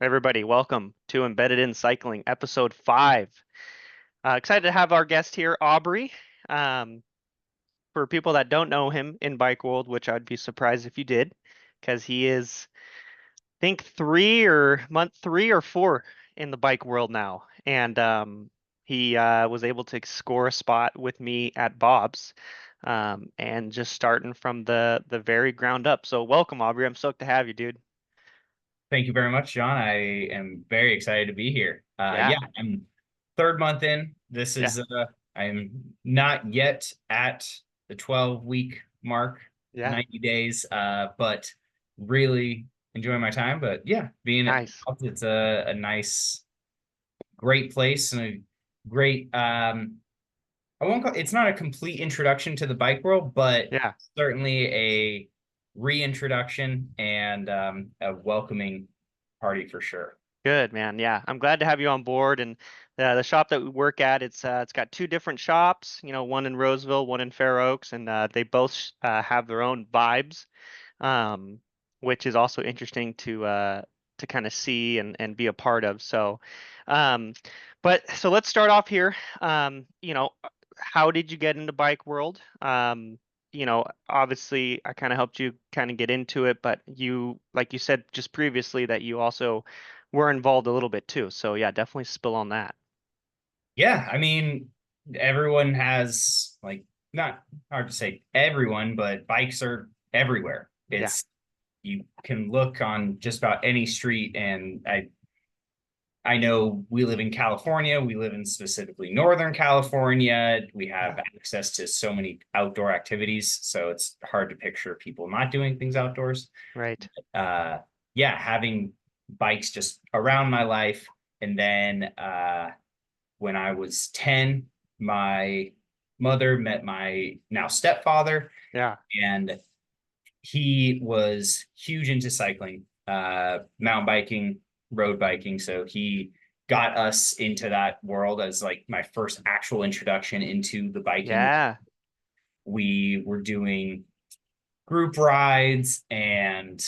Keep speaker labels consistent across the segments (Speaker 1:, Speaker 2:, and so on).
Speaker 1: Everybody, welcome to Embedded in Cycling, episode 5. Excited to have our guest here, Aubrey. Um, for people that don't know him in bike world, which I'd be surprised if you did, because he is, I think, month 3 or 4 in the bike world now, and he was able to score a spot with me at Bob's, and just starting from the very ground up. So welcome, Aubrey. I'm stoked to have you, dude.
Speaker 2: Thank you very much, John. I am very excited to be here.
Speaker 1: Yeah,
Speaker 2: I'm third month in. This
Speaker 1: yeah,
Speaker 2: is I'm not yet at the 12-week mark,
Speaker 1: yeah.
Speaker 2: 90 days, but really enjoying my time. But yeah, being at
Speaker 1: Nice.
Speaker 2: it's a nice, great place and a great I won't call it's not a complete introduction to the bike world, but
Speaker 1: Yeah.
Speaker 2: certainly a reintroduction and a welcoming party for sure.
Speaker 1: Good, man. Yeah, I'm glad to have you on board. And the shop that we work at, it's got two different shops. One in Roseville, one in Fair Oaks, and they both have their own vibes, um, which is also interesting to kind of see and be a part of. Um, so let's start off here. How did you get into bike world? Obviously, I kind of helped you kind of get into it, but like you said just previously, that you also were involved a little bit too. So yeah, definitely spill on that.
Speaker 2: Yeah, I mean, everyone has like not hard to say everyone, but bikes are everywhere.
Speaker 1: Yeah.
Speaker 2: It's you can look on just about any street, and I know we live in California. We live in specifically Northern California. We have
Speaker 1: Yeah.
Speaker 2: access to so many outdoor activities, so it's hard to picture people not doing things outdoors.
Speaker 1: Right.
Speaker 2: Uh, yeah, having bikes just around my life, and then when I was 10, my mother met my now stepfather,
Speaker 1: Yeah.
Speaker 2: and he was huge into cycling, mountain biking, road biking. So he got us into that world as like my first actual introduction into the biking.
Speaker 1: Yeah.
Speaker 2: We were doing group rides and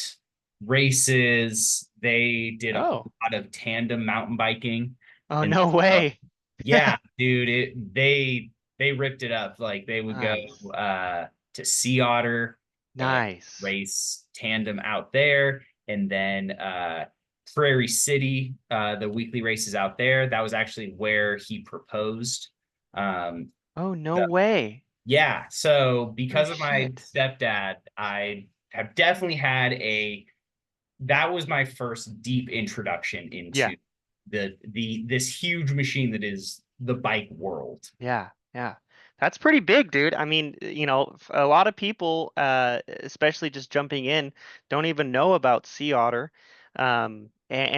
Speaker 2: races. They did a whole
Speaker 1: Oh.
Speaker 2: lot of tandem mountain biking.
Speaker 1: Oh,
Speaker 2: And
Speaker 1: no way.
Speaker 2: yeah, dude, they ripped it up. Like they would go
Speaker 1: Nice.
Speaker 2: to Sea Otter and
Speaker 1: Nice.
Speaker 2: race tandem out there, and then Prairie City, the weekly races out there. That was actually where he proposed. Um,
Speaker 1: Oh, no
Speaker 2: so
Speaker 1: way.
Speaker 2: yeah, so
Speaker 1: Oh,
Speaker 2: because of my
Speaker 1: shit.
Speaker 2: stepdad, I have definitely had that was my first deep introduction
Speaker 1: Yeah.
Speaker 2: into this huge machine that is the bike world.
Speaker 1: Yeah. Yeah. That's pretty big, dude. I mean, a lot of people, especially just jumping in, don't even know about Sea Otter. And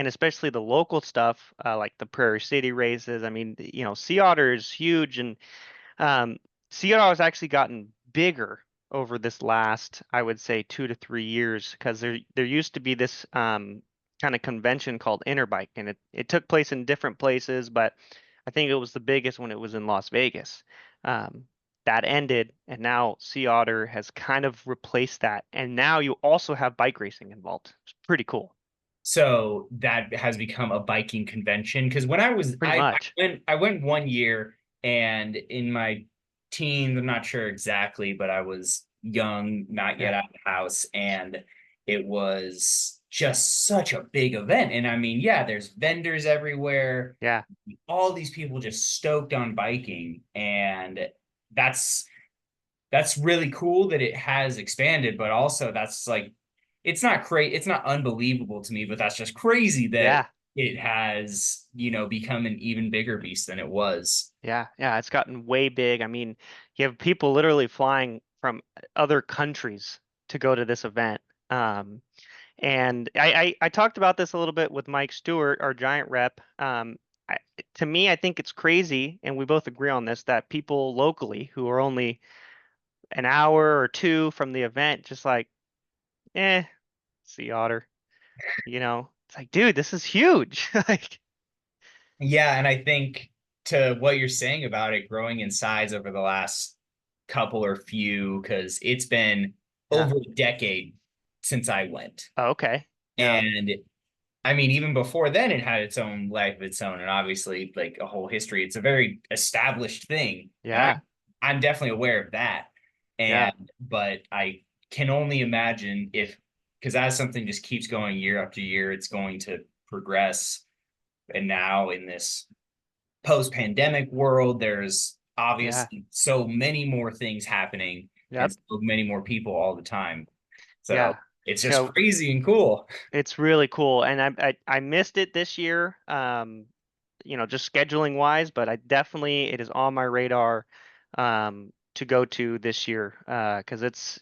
Speaker 1: especially the local stuff, like the Prairie City races. I mean, Sea Otter is huge, and Um, Seattle has actually gotten bigger over this last, I would say, 2 to 3 years, because there used to be this kind of convention called Interbike, and it took place in different places, but I think it was the biggest when it was in Las Vegas. Um, that ended, and now Sea Otter has kind of replaced that, and now you also have bike racing involved. It's pretty cool.
Speaker 2: So that has become a biking convention. Because when I was
Speaker 1: Pretty much.
Speaker 2: I went one year, and in my teens, I'm not sure exactly, but I was young, not yet
Speaker 1: Yeah.
Speaker 2: out of the house, and it was just such a big event. And I mean, yeah, there's vendors everywhere,
Speaker 1: Yeah.
Speaker 2: all these people just stoked on biking, and that's that's really cool that it has expanded, but also that's like it's not unbelievable to me, but that's just crazy that
Speaker 1: Yeah.
Speaker 2: it has, become an even bigger beast than it was.
Speaker 1: Yeah, yeah, it's gotten way big. I mean, you have people literally flying from other countries to go to this event. Um, and I talked about this a little bit with Mike Stewart, our giant rep. I, to me, I think it's crazy, and we both agree on this, that people locally who are only an hour or two from the event, just like, sea otter, it's like, dude, this is huge. Like,
Speaker 2: Yeah, and I think to what you're saying about it growing in size over the last couple or few, because it's been
Speaker 1: yeah.
Speaker 2: over a decade since I went.
Speaker 1: Oh, okay. Yeah.
Speaker 2: And I mean, even before then, it had its own life of its own, and obviously, like a whole history. It's a very established thing, and
Speaker 1: Yeah,
Speaker 2: I'm definitely aware of that.
Speaker 1: yeah,
Speaker 2: But I can only imagine if, because as something just keeps going year after year, it's going to progress. And now in this post-pandemic world, there's
Speaker 1: yeah,
Speaker 2: obviously so many more things happening and
Speaker 1: yep,
Speaker 2: so many more people all the time. So
Speaker 1: yeah.
Speaker 2: it's
Speaker 1: You
Speaker 2: just
Speaker 1: know,
Speaker 2: crazy and cool.
Speaker 1: it's really cool, and I missed it this year. Just scheduling wise, but I definitely it is on my radar to go to this year because it's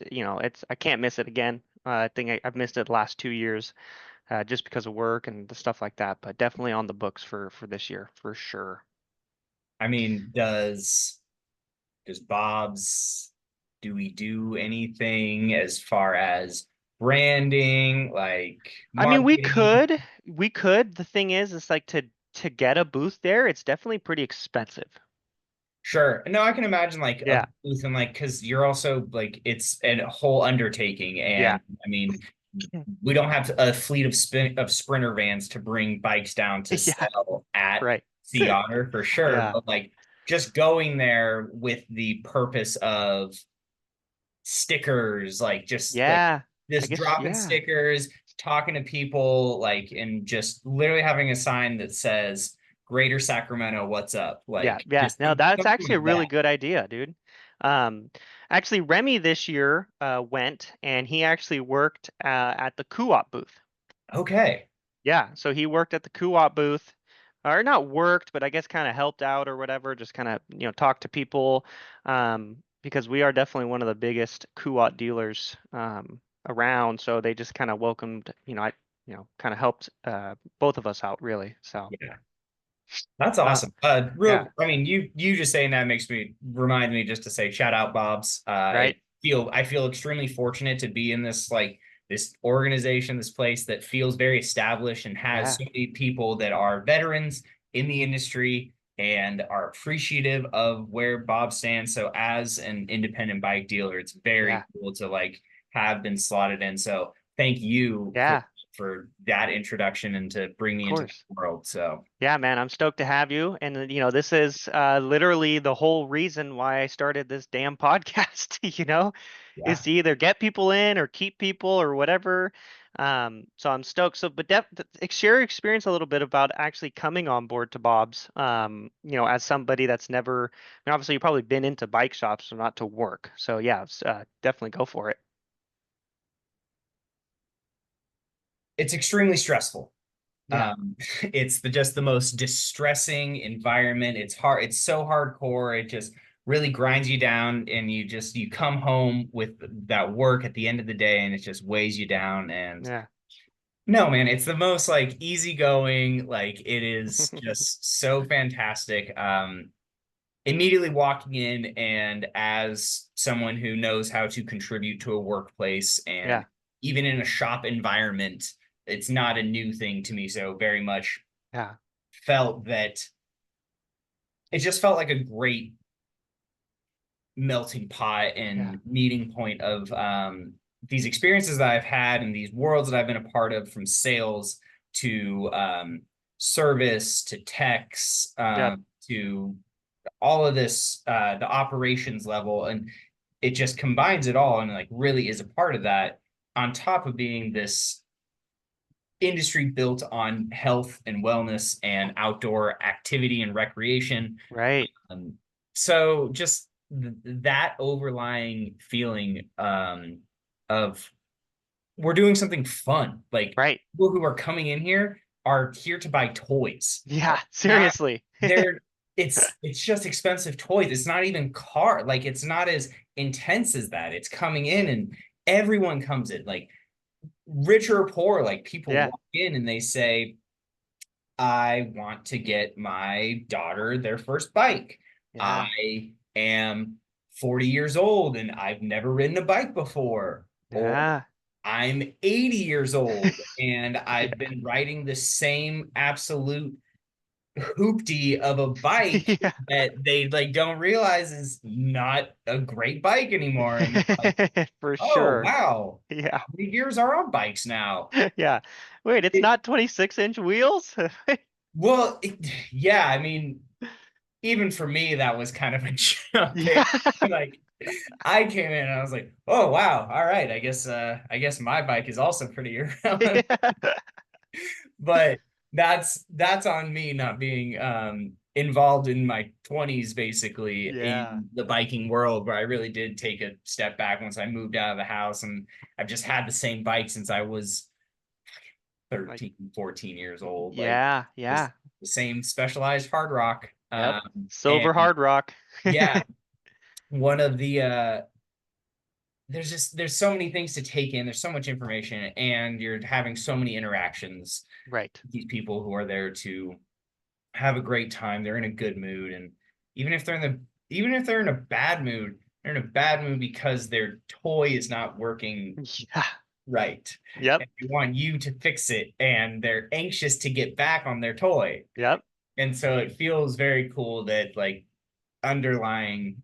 Speaker 1: I can't miss it again. I think I've missed it the last 2 years just because of work and the stuff like that, but definitely on the books for this year for sure.
Speaker 2: I mean, does Bob's do we do anything as far as branding, like
Speaker 1: I mean, we
Speaker 2: marketing?
Speaker 1: could we could. The thing is, it's like to get a booth there, it's definitely pretty expensive.
Speaker 2: Sure. No, I can imagine like a
Speaker 1: Yeah,
Speaker 2: booth and like because you're also like it's a whole undertaking,
Speaker 1: yeah,
Speaker 2: and I mean we don't have a fleet of sprinter vans to bring bikes down to
Speaker 1: yeah,
Speaker 2: sell at
Speaker 1: right.
Speaker 2: Sea Otter for sure,
Speaker 1: Yeah,
Speaker 2: but like just going there with the purpose of stickers, like just like
Speaker 1: yeah. I
Speaker 2: just
Speaker 1: guess
Speaker 2: dropping
Speaker 1: yeah.
Speaker 2: stickers, talking to people, like, and just literally having a sign that says Greater Sacramento, what's up?
Speaker 1: Yeah,
Speaker 2: Like
Speaker 1: yeah.
Speaker 2: just
Speaker 1: No, that's
Speaker 2: something
Speaker 1: actually a
Speaker 2: like
Speaker 1: really
Speaker 2: that.
Speaker 1: good idea, dude. Um, Actually, Remy this year went and he actually worked at the co-op booth.
Speaker 2: Okay.
Speaker 1: Yeah, so he worked at the co-op booth, or not worked, but I guess kind of helped out or whatever, just kind of, talk to people, because we are definitely one of the biggest co-op dealers around. So they just kind of welcomed, kind of helped both of us out really. So,
Speaker 2: Yeah. That's
Speaker 1: uh,
Speaker 2: awesome.
Speaker 1: yeah,
Speaker 2: I mean, you just saying that makes me remind me just to say shout out Bob's.
Speaker 1: right.
Speaker 2: I feel extremely fortunate to be in this like this organization, this place that feels very established and has
Speaker 1: Yeah,
Speaker 2: so many people that are veterans in the industry and are appreciative of where Bob stands. So as an independent bike dealer, it's very
Speaker 1: yeah,
Speaker 2: cool to like have been slotted in. So thank you
Speaker 1: yeah,
Speaker 2: for that introduction and to bring
Speaker 1: of
Speaker 2: me into the
Speaker 1: course.
Speaker 2: world. So
Speaker 1: Yeah, man, I'm stoked to have you. And this is literally the whole reason why I started this damn podcast, is
Speaker 2: yeah.
Speaker 1: to either get people in or keep people or whatever. So I'm stoked. So, but share your experience a little bit about actually coming on board to Bob's, as somebody that's never, I mean, obviously you've probably been into bike shops, so not to work. So yeah, definitely go for it.
Speaker 2: It's extremely stressful.
Speaker 1: Yeah,
Speaker 2: It's just the most distressing environment. It's hard. It's so hardcore. It just really grinds you down, and you come home with that work at the end of the day, and it just weighs you down. And
Speaker 1: yeah,
Speaker 2: no, man, it's the most like easygoing. Like it is just so fantastic. Immediately walking in, and as someone who knows how to contribute to a workplace and
Speaker 1: yeah,
Speaker 2: even in a shop environment, it's not a new thing to me. So very much
Speaker 1: yeah,
Speaker 2: felt that it just felt like a great melting pot
Speaker 1: yeah,
Speaker 2: and meeting point of these experiences that I've had and these worlds that I've been a part of, from sales to service to techs
Speaker 1: yep,
Speaker 2: to all of this, the operations level. And it just combines it all and like really is a part of that, on top of being this industry built on health and wellness and outdoor activity and recreation.
Speaker 1: right,
Speaker 2: Um, so just that overlying feeling of we're doing something fun. Like
Speaker 1: right.
Speaker 2: people who are coming in here are here to buy toys.
Speaker 1: Yeah,
Speaker 2: Not
Speaker 1: seriously.
Speaker 2: they're it's just expensive toys. It's not even car. Like it's not as intense as that. It's coming in and everyone comes in, like rich or poor. Like people
Speaker 1: Yeah,
Speaker 2: walk in and they say, I want to get my daughter their first bike.
Speaker 1: yeah,
Speaker 2: I am 40 years old and I've never ridden a bike before. Or
Speaker 1: yeah,
Speaker 2: I'm 80 years old and
Speaker 1: yeah,
Speaker 2: I've been riding the same absolute hoopty of a bike
Speaker 1: Yeah.
Speaker 2: that they like don't realize is not a great bike anymore. And they're like,
Speaker 1: For
Speaker 2: oh
Speaker 1: sure.
Speaker 2: wow,
Speaker 1: Yeah.
Speaker 2: how many gears are on bikes now?
Speaker 1: Yeah. Wait, it's
Speaker 2: It,
Speaker 1: not 26-inch wheels?
Speaker 2: well, yeah, I mean, even for me, that was kind of a jump.
Speaker 1: Yeah.
Speaker 2: Like I came in and I was like, oh wow, all right, I guess my bike is also pretty irrelevant.
Speaker 1: Yeah.
Speaker 2: But that's on me not being involved in my 20s basically
Speaker 1: Yeah.
Speaker 2: in the biking world, where I really did take a step back once I moved out of the house, and I've just had the same bike since I was
Speaker 1: Like,
Speaker 2: 13, 14 years old, like
Speaker 1: yeah,
Speaker 2: just
Speaker 1: yeah.
Speaker 2: the same Specialized hard rock.
Speaker 1: Yep.
Speaker 2: And
Speaker 1: Silver Hard Rock.
Speaker 2: yeah, one of the there's so many things to take in, there's so much information, and you're having so many interactions
Speaker 1: Right.
Speaker 2: with these people who are there to have a great time. They're in a good mood, and even if they're in the even if they're in a bad mood, they're in a bad mood because their toy is not working
Speaker 1: Yeah.
Speaker 2: right,
Speaker 1: Yep.
Speaker 2: and they want you to fix it, and they're anxious to get back on their toy.
Speaker 1: Yep.
Speaker 2: And so it feels very cool that like underlying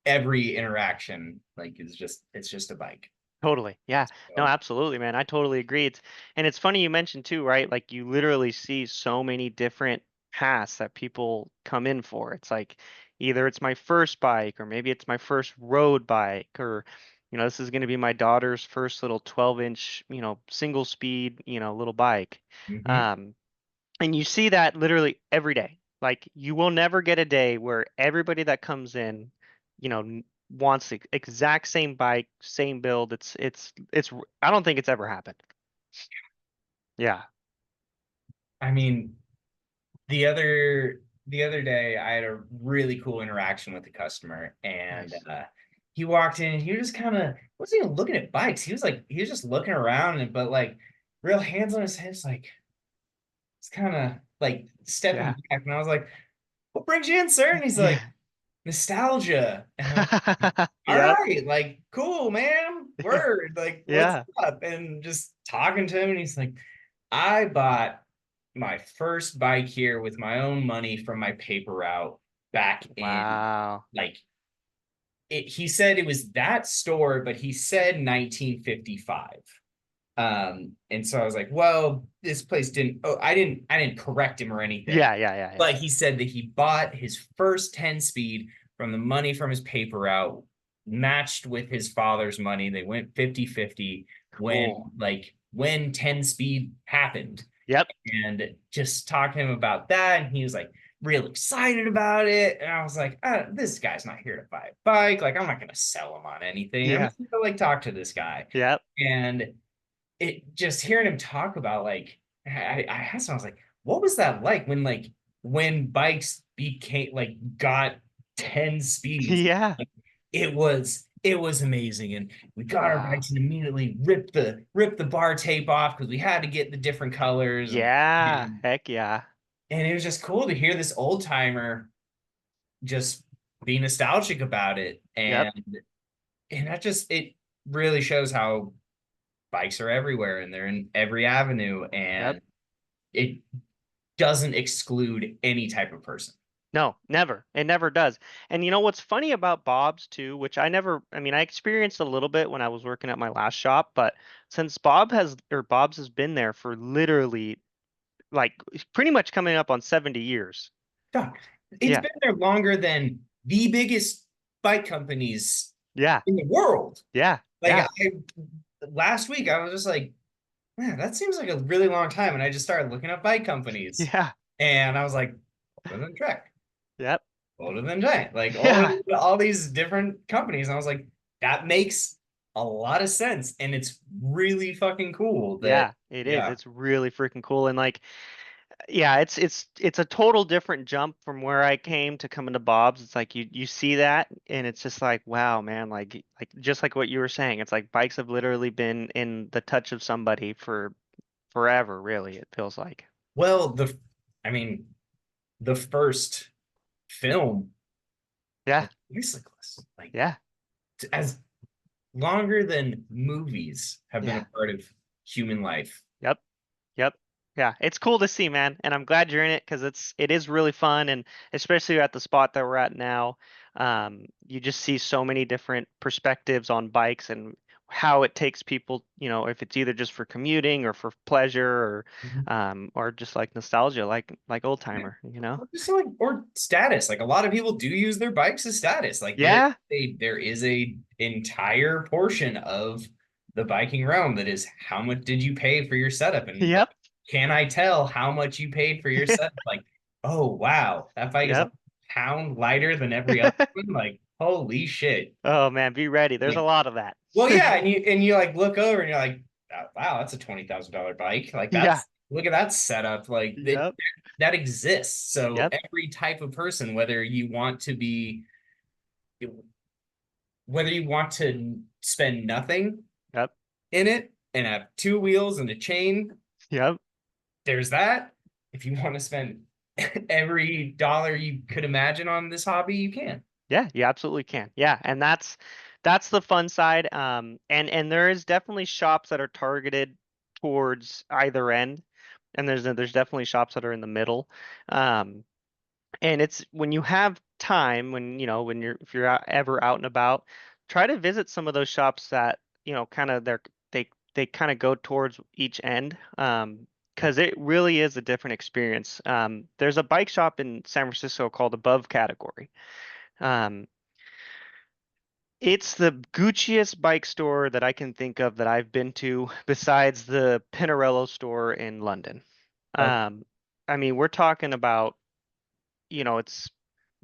Speaker 2: every interaction like is just it's just a bike.
Speaker 1: Totally. Yeah. No,
Speaker 2: So,
Speaker 1: absolutely, man. I totally agree. It's funny you mentioned too, right? Like you literally see so many different paths that people come in for. It's like either it's my first bike or maybe it's my first road bike or this is going to be my daughter's first little 12-inch, single speed, little bike.
Speaker 2: mhm.
Speaker 1: Um, and you see that literally every day. Like you will never get a day where everybody that comes in, wants the exact same bike, same build. It's I don't think it's ever happened. Yeah.
Speaker 2: I mean, the other day I had a really cool interaction with the customer, and
Speaker 1: Nice.
Speaker 2: he walked in and he was just kind of wasn't even looking at bikes. He was just looking around, and but like real hands on his hips, like it's kind of like stepping
Speaker 1: Yeah.
Speaker 2: back. And I was like, "What brings you in, sir?" And he's like,
Speaker 1: Yeah.
Speaker 2: "Nostalgia." And I'm like, all
Speaker 1: Yep.
Speaker 2: right, like cool, man. Word, like what's
Speaker 1: Yeah.
Speaker 2: up? And just talking to him, and he's like, I bought my first bike here with my own money from my paper route back in
Speaker 1: Wow.
Speaker 2: like he said it was that store, but he said 1955. And so I was like, well, this place didn't, oh, I didn't correct him or anything.
Speaker 1: Yeah, yeah, yeah, yeah.
Speaker 2: But he said that he bought his first 10 speed from the money from his paper route, matched with his father's money. They went 50-50
Speaker 1: Cool.
Speaker 2: when 10 speed happened.
Speaker 1: Yep.
Speaker 2: And just talking to him about that, and he was like real excited about it. And I was like, this guy's not here to buy a bike. Like, I'm not gonna sell him on anything. I'm
Speaker 1: Yeah.
Speaker 2: just gonna like talk to this guy.
Speaker 1: Yep.
Speaker 2: And it just hearing him talk about like I asked him, I was like, what was that like when bikes became like got 10 speeds?
Speaker 1: Yeah.
Speaker 2: Like, it was amazing. And we got our
Speaker 1: Wow.
Speaker 2: bikes and immediately ripped the bar tape off because we had to get the different colors,
Speaker 1: Yeah. Heck yeah.
Speaker 2: and it was just cool to hear this old timer just be nostalgic about it.
Speaker 1: Yep.
Speaker 2: And that just it really shows how bikes are everywhere and they're in every avenue,
Speaker 1: Yep.
Speaker 2: and it doesn't exclude any type of person.
Speaker 1: No, never. It never does. And you know what's funny about Bob's too, which I mean, I experienced a little bit when I was working at my last shop, but since Bob's has been there for literally like pretty much coming up on 70 years.
Speaker 2: Doc, it's
Speaker 1: Yeah.
Speaker 2: been there longer than the biggest bike companies
Speaker 1: Yeah.
Speaker 2: in the world.
Speaker 1: Yeah.
Speaker 2: Like
Speaker 1: Yeah.
Speaker 2: I last week I was just like, man, that seems like a really long time. And I just started looking up bike companies,
Speaker 1: Yeah.
Speaker 2: and I was like, older than Trek,
Speaker 1: Yep.
Speaker 2: older than Giant, like older
Speaker 1: Yeah.
Speaker 2: than all these different companies. And I was like, that makes a lot of sense. And it's really fucking cool that,
Speaker 1: Yeah, it is.
Speaker 2: yeah.
Speaker 1: It's really freaking cool. And like, yeah, it's a total different jump from where I came to coming to Bob's. It's like you see that and it's just like, wow, man, like just like what you were saying. It's like bikes have literally been in the touch of somebody for forever, really, it feels like.
Speaker 2: Well, I mean, the first film
Speaker 1: Yeah.
Speaker 2: was bicyclists, like
Speaker 1: Yeah.
Speaker 2: as longer than movies have been a
Speaker 1: Yeah.
Speaker 2: part of human life.
Speaker 1: Yep. Yep. Yeah, it's cool to see, man, and I'm glad you're in it because it is really fun, and especially at the spot that we're at now, you just see so many different perspectives on bikes and how it takes people, if it's either just for commuting or for pleasure or just like nostalgia, like old
Speaker 2: Yeah.
Speaker 1: timer, you know?
Speaker 2: Or just like or status. Like a lot of people do use their bikes as status. Like
Speaker 1: Yeah,
Speaker 2: there is a entire portion of the biking realm that is how much did you pay for your setup? And like,
Speaker 1: yep,
Speaker 2: can I tell how much you paid for your setup? Like, oh wow, that bike is a
Speaker 1: yep.
Speaker 2: pound lighter than every other one. Like, holy shit.
Speaker 1: Oh man, be ready. There's a
Speaker 2: Like,
Speaker 1: lot of that.
Speaker 2: well, yeah, and you like look over and you're like, "Oh, wow, that's a $20,000 bike. Like
Speaker 1: Yeah,
Speaker 2: that's look at that setup. Like
Speaker 1: yep,
Speaker 2: that exists. So
Speaker 1: yep,
Speaker 2: every type of person, whether you want to spend nothing
Speaker 1: yep,
Speaker 2: in it and have two wheels and a chain,
Speaker 1: yep.
Speaker 2: there's that. If you want to spend every dollar you could imagine on this hobby, you can.
Speaker 1: Yeah, you absolutely can. Yeah, and that's the fun side. And there is definitely shops that are targeted towards either end, and there's definitely shops that are in the middle. Um, and it's when you have time, when if you're ever out and about, try to visit some of those shops that, kind of they kind of go towards each end. Because it really is a different experience. There's a bike shop in San Francisco called Above Category. Um, it's the Gucciest bike store that I can think of that I've been to, besides the Pinarello store in London.
Speaker 2: Okay.
Speaker 1: Um, I mean, we're talking about, it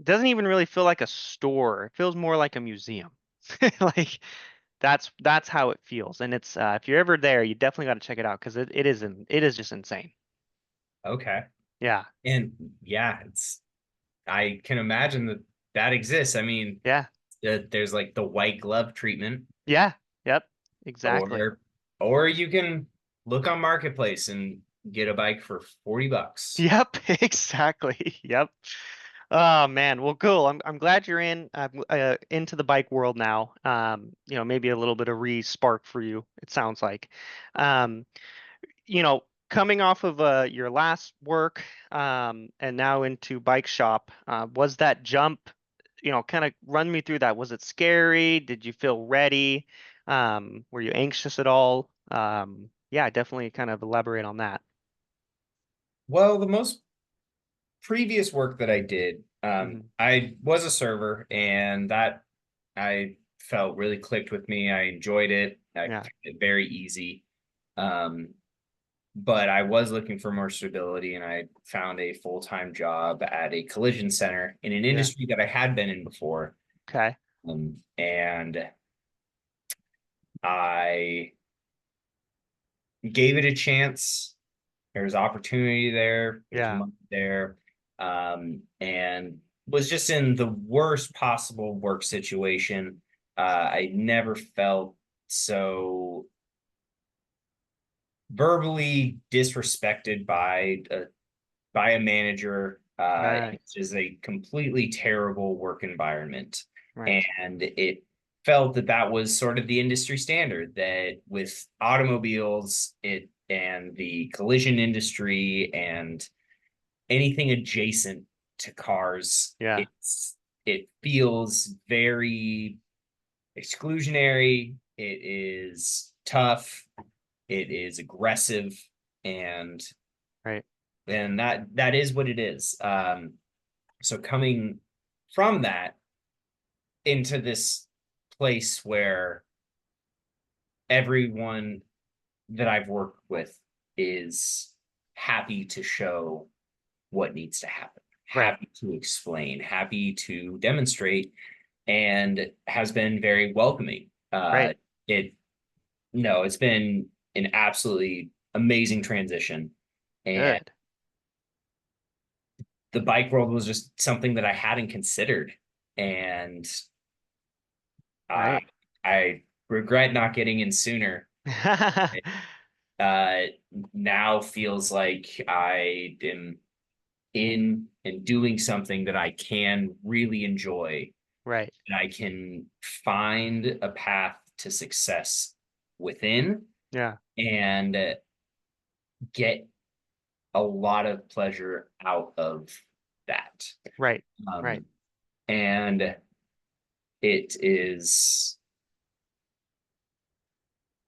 Speaker 1: doesn't even really feel like a store. It feels more like a museum. Like that's how it feels. And it's if you're ever there, you definitely got to check it out because it is just insane.
Speaker 2: Okay.
Speaker 1: Yeah.
Speaker 2: And yeah, I can imagine that that exists. I mean,
Speaker 1: Yeah.
Speaker 2: there's like the white glove treatment,
Speaker 1: Yeah. Yep. Exactly.
Speaker 2: or or you can look on Marketplace and get a bike for $40.
Speaker 1: Yep, exactly. Yep. Oh man, well, cool. I'm glad you're into the bike world now. Maybe a little bit of re-spark for you, it sounds like. Um, Coming off of your last work and now into bike shop, was that jump, kind of run me through that. Was it scary? Did you feel ready? Were you anxious at all? Yeah, definitely kind of elaborate on that.
Speaker 2: Well, the most previous work that I did,
Speaker 1: Hmm.
Speaker 2: I was a server, and that I felt really clicked with me. I enjoyed it. I found
Speaker 1: Yeah,
Speaker 2: it very easy. Um, but I was looking for more stability, and I found a full-time job at a collision center in an
Speaker 1: yeah.
Speaker 2: industry that I had been in before.
Speaker 1: Okay.
Speaker 2: And I gave it a chance. There was opportunity there. There's
Speaker 1: Yeah.
Speaker 2: money there, and was just in the worst possible work situation. I never felt so verbally disrespected by a manager.
Speaker 1: Right.
Speaker 2: It is a completely terrible work environment,
Speaker 1: Right.
Speaker 2: and it felt that that was sort of the industry standard. That with automobiles, it and the collision industry and anything adjacent to cars,
Speaker 1: Yeah.
Speaker 2: it feels very exclusionary. It is tough. It is aggressive, and
Speaker 1: Right.
Speaker 2: that is what it is. So coming from that into this place where everyone that I've worked with is happy to show what needs to happen,
Speaker 1: Right.
Speaker 2: happy to explain, happy to demonstrate, and has been very welcoming.
Speaker 1: Right.
Speaker 2: It no, it's been an absolutely amazing transition, and
Speaker 1: Good.
Speaker 2: the bike world was just something that I hadn't considered, and uh,
Speaker 1: Right.
Speaker 2: I regret not getting in sooner. Uh, Now feels like I am in and doing something that I can really enjoy,
Speaker 1: Right.
Speaker 2: and I can find a path to success within,
Speaker 1: Yeah.
Speaker 2: and get a lot of pleasure out of that.
Speaker 1: Right. Right.
Speaker 2: Um, and it is,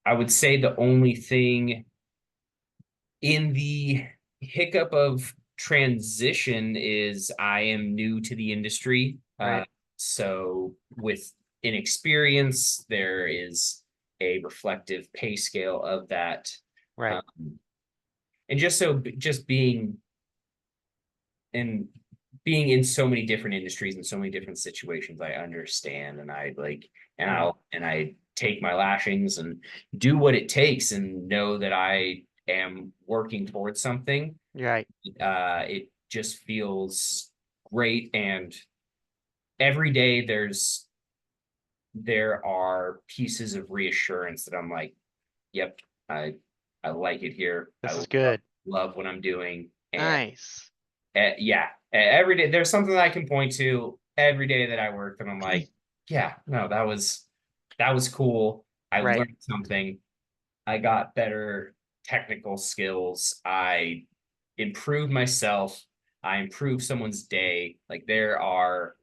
Speaker 2: I would say, the only thing in the hiccup of transition is I am new to the industry.
Speaker 1: Right.
Speaker 2: So with inexperience, there is a reflective pay scale of that.
Speaker 1: Right.
Speaker 2: Um, and just in being in so many different industries and so many different situations, I understand, and I like,
Speaker 1: Right.
Speaker 2: and I take my lashings and do what it takes and know that I am working towards something.
Speaker 1: Right.
Speaker 2: It just feels great, and every day there are pieces of reassurance that I'm like, yep, I I like it here. I
Speaker 1: This is good.
Speaker 2: love what I'm doing, and
Speaker 1: Nice.
Speaker 2: yeah, every day there's something that I can point to every day that I work, and I'm like, yeah, no, that was cool. I
Speaker 1: Right.
Speaker 2: learned something. I got better technical skills. I improved myself. I improved someone's day. Like there are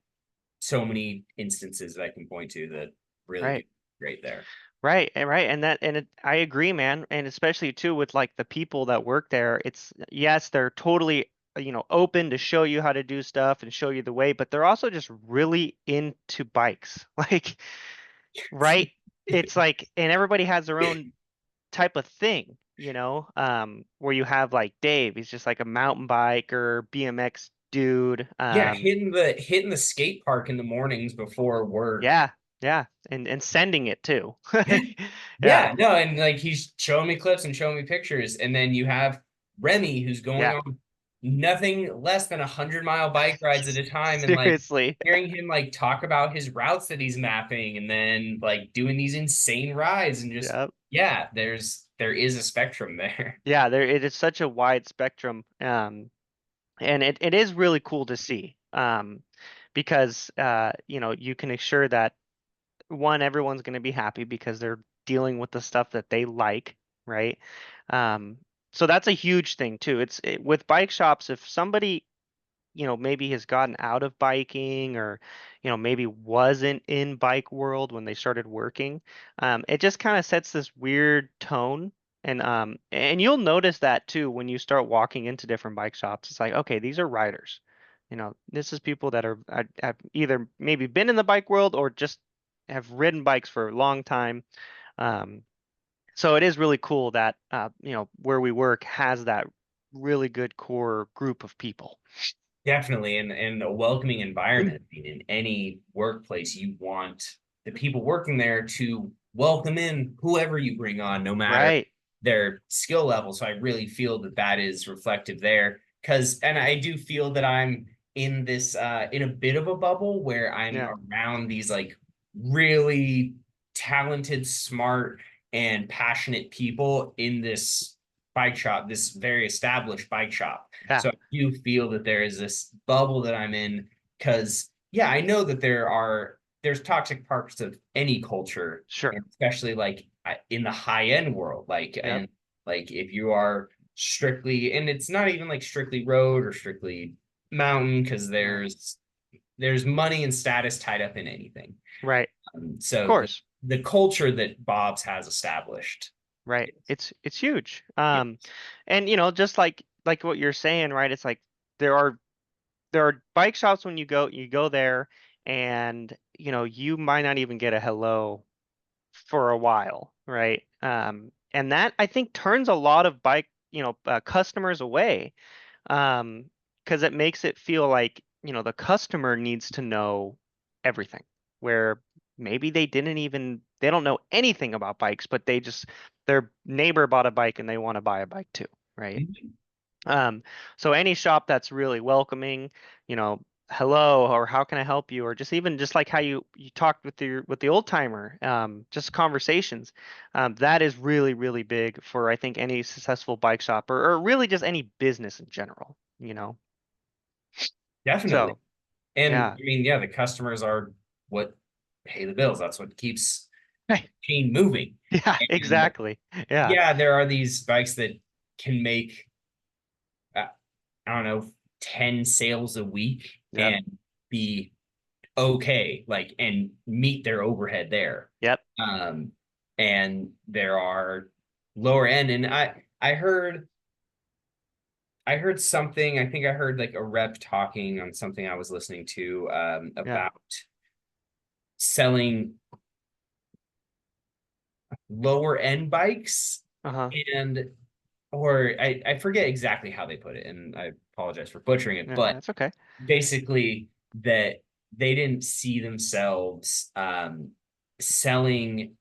Speaker 2: so many instances that I can point to that really do
Speaker 1: Right.
Speaker 2: great there.
Speaker 1: Right, and right, and that and it, I agree, man, and especially too with like the people that work there. It's yes, they're totally open to show you how to do stuff and show you the way, but they're also just really into bikes. Like, right? It's like, and everybody has their own type of thing, where you have like Dave, he's just like a mountain biker, BMX dude.
Speaker 2: Yeah, hitting the skate park in the mornings before work.
Speaker 1: Yeah, yeah, and sending it too.
Speaker 2: Yeah.
Speaker 1: Yeah,
Speaker 2: Yeah, no, and like he's showing me clips and showing me pictures, and then you have Remy who's going
Speaker 1: yeah.
Speaker 2: on nothing less than 100-mile bike rides at a time, and like
Speaker 1: Seriously.
Speaker 2: hearing him like talk about his routes that he's mapping, and then like doing these insane rides, and just
Speaker 1: Yeah.
Speaker 2: yeah, there is a spectrum there.
Speaker 1: Yeah, there it is such a wide spectrum. And it is really cool to see. Because you can assure that one, everyone's going to be happy because they're dealing with the stuff that they like, right? Um, so that's a huge thing too. With bike shops, if somebody maybe has gotten out of biking or, maybe wasn't in bike world when they started working. It just kind of sets this weird tone. And you'll notice that too when you start walking into different bike shops. It's like, okay, these are riders. This is people that have either maybe been in the bike world or just have ridden bikes for a long time. Um, so it is really cool that, where we work has that really good core group of people.
Speaker 2: Definitely, and a welcoming environment. I mean, in any workplace, you want the people working there to welcome in whoever you bring on, no matter
Speaker 1: Right.
Speaker 2: their skill level. So I really feel that that is reflective there. Because, and I do feel that I'm in this, in a bit of a bubble where I'm
Speaker 1: Yeah.
Speaker 2: around these like really talented, smart, and passionate people in this bike shop, this very established bike shop.
Speaker 1: Yeah.
Speaker 2: So I do feel that there is this bubble that I'm in because yeah, I know that there's toxic parts of any culture,
Speaker 1: Sure.
Speaker 2: and especially like in the high end world, like
Speaker 1: Yep.
Speaker 2: and like if you are strictly, and it's not even like strictly road or strictly mountain because
Speaker 1: Yeah.
Speaker 2: there's money and status tied up in anything.
Speaker 1: Right. Of
Speaker 2: So
Speaker 1: course.
Speaker 2: the culture that Bob's has established,
Speaker 1: Right. It's huge.
Speaker 2: yeah,
Speaker 1: And just like what you're saying, right? It's like there are there are bike shops when you go there and you might not even get a hello for a while, right? And that I think turns a lot of bike, customers away. Because it makes it feel like, the customer needs to know everything, where maybe they don't know anything about bikes, but their neighbor bought a bike and they want to buy a bike too, right? Um, so any shop that's really welcoming, you know, hello, or how can I help you, or just even just like how you talked with the old timer, just conversations, that is really really big for I think any successful bike shop or really just any business in general.
Speaker 2: definitely.
Speaker 1: So
Speaker 2: And
Speaker 1: yeah,
Speaker 2: I mean, yeah, the customers are what pay the bills. That's what keeps
Speaker 1: hey,
Speaker 2: chain moving.
Speaker 1: yeah,
Speaker 2: And
Speaker 1: exactly, yeah,
Speaker 2: yeah, there are these bikes that can make I don't know, 10 sales a week
Speaker 1: Yep.
Speaker 2: and be okay, like, and meet their overhead there.
Speaker 1: Yep.
Speaker 2: Um, and there are lower end, and I heard something, I think I heard like a rep talking on something I was listening to
Speaker 1: Yeah.
Speaker 2: about selling lower end bikes
Speaker 1: Uh-huh.
Speaker 2: and or I forget exactly how they put it, and I apologize for butchering it,
Speaker 1: Yeah,
Speaker 2: but
Speaker 1: that's okay.
Speaker 2: basically that they didn't see themselves selling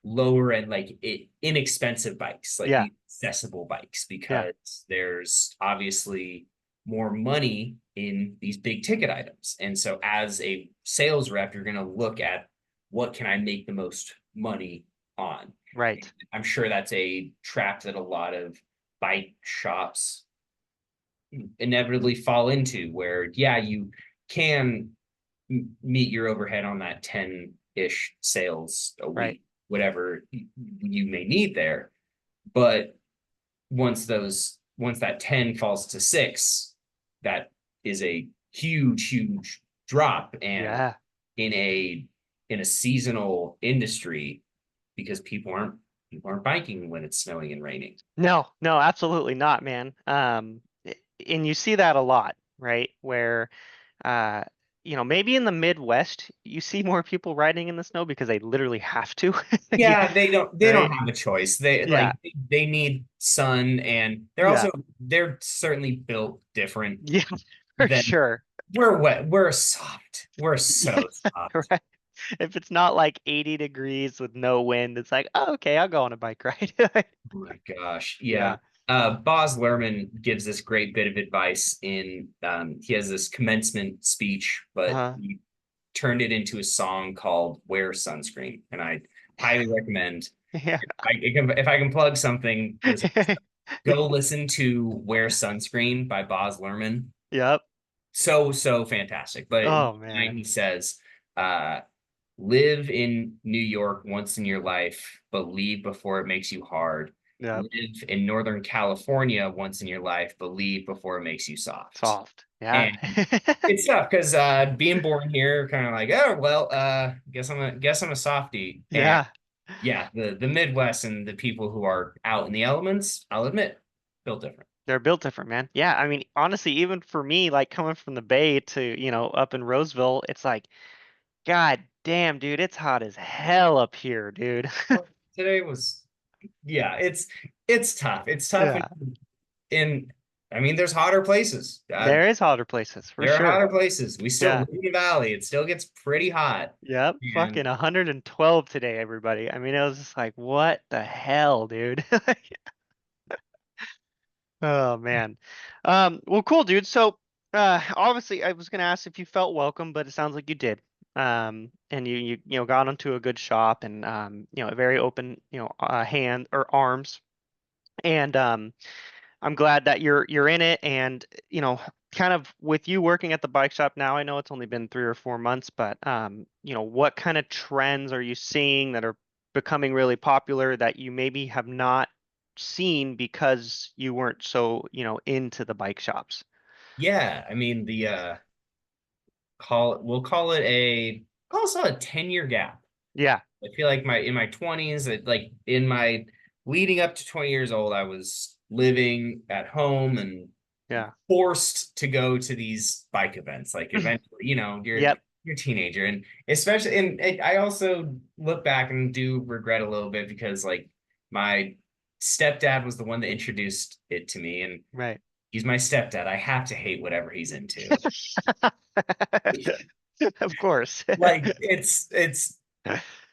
Speaker 2: lower end like inexpensive bikes, like
Speaker 1: Yeah.
Speaker 2: these accessible bikes,
Speaker 1: Yeah.
Speaker 2: because there's obviously more money in these big ticket items. And so as a sales rep, you're going to look at what can I make the most money on.
Speaker 1: Right.
Speaker 2: I'm sure that's a trap that a lot of bike shops inevitably fall into, where yeah, you can meet your overhead on that 10-ish sales a
Speaker 1: Right.
Speaker 2: week, whatever you may need there. But once that 10 falls to 6, that is a huge drop. And
Speaker 1: Yeah.
Speaker 2: in a seasonal industry, because people aren't biking when it's snowing and raining.
Speaker 1: No, no, absolutely not, man. And you see that a lot, right? Where uh maybe in the Midwest you see more people riding in the snow because they literally have to. You-
Speaker 2: Yeah, they don't
Speaker 1: right?
Speaker 2: have a choice. They
Speaker 1: Yeah.
Speaker 2: like they need sun, and
Speaker 1: Yeah.
Speaker 2: they're certainly built different
Speaker 1: Yeah, for
Speaker 2: than
Speaker 1: sure.
Speaker 2: we're wet. We're soft. We're
Speaker 1: Yeah,
Speaker 2: so soft.
Speaker 1: right. If it's not like 80 degrees with no wind, it's like, oh, okay, I'll go on a bike ride.
Speaker 2: Oh my gosh. Yeah.
Speaker 1: Yeah.
Speaker 2: Boz Lerman gives this great bit of advice in he has this commencement speech, but
Speaker 1: Uh-huh.
Speaker 2: he turned it into a song called Wear Sunscreen. And I highly recommend
Speaker 1: Yeah.
Speaker 2: if I can plug something, go listen to Wear Sunscreen by Boz Lerman.
Speaker 1: Yep.
Speaker 2: So fantastic. But
Speaker 1: Oh
Speaker 2: line
Speaker 1: man.
Speaker 2: he says, uh, live in New York once in your life, but leave before it makes you hard.
Speaker 1: Yep.
Speaker 2: Live in Northern California once in your life, but leave before it makes you soft.
Speaker 1: Soft. Yeah.
Speaker 2: And it's tough because being born here, kind of like, oh well, guess I'm a softie. And
Speaker 1: Yeah.
Speaker 2: yeah, the Midwest and the people who are out in the elements, I'll admit, built different.
Speaker 1: They're built different, man. Yeah, I mean, honestly, even for me, like coming from the Bay to, up in Roseville, it's like, God damn, dude, it's hot as hell up here, dude.
Speaker 2: Today was, yeah, it's tough. It's tough
Speaker 1: Yeah.
Speaker 2: in I mean, there's hotter places.
Speaker 1: There is hotter places for
Speaker 2: There are
Speaker 1: sure.
Speaker 2: hotter places. We still
Speaker 1: Yeah.
Speaker 2: live in the valley. It still gets pretty hot.
Speaker 1: Yep.
Speaker 2: And
Speaker 1: Fucking 112 today, everybody. I mean, it was just like, what the hell, dude? Oh man. Well, cool, dude. So, obviously, I was gonna ask if you felt welcome, but it sounds like you did. And you got onto a good shop and a very open, hand or arms. And I'm glad that you're in it. And kind of with you working at the bike shop now, I know it's only been 3 or 4 months, but what kind of trends are you seeing that are becoming really popular that you maybe have not seen because you weren't so, into the bike shops?
Speaker 2: yeah, I mean the call it a 10-year gap.
Speaker 1: Yeah,
Speaker 2: I feel like my in my 20s, like in my leading up to 20 years old, I was living at home and
Speaker 1: yeah.
Speaker 2: forced to go to these bike events. Like eventually,
Speaker 1: Yep,
Speaker 2: you're a teenager, and especially, and I also look back and do regret a little bit because like my stepdad was the one that introduced it to me, and
Speaker 1: right.
Speaker 2: he's my stepdad. I have to hate whatever he's into.
Speaker 1: Of course.
Speaker 2: Like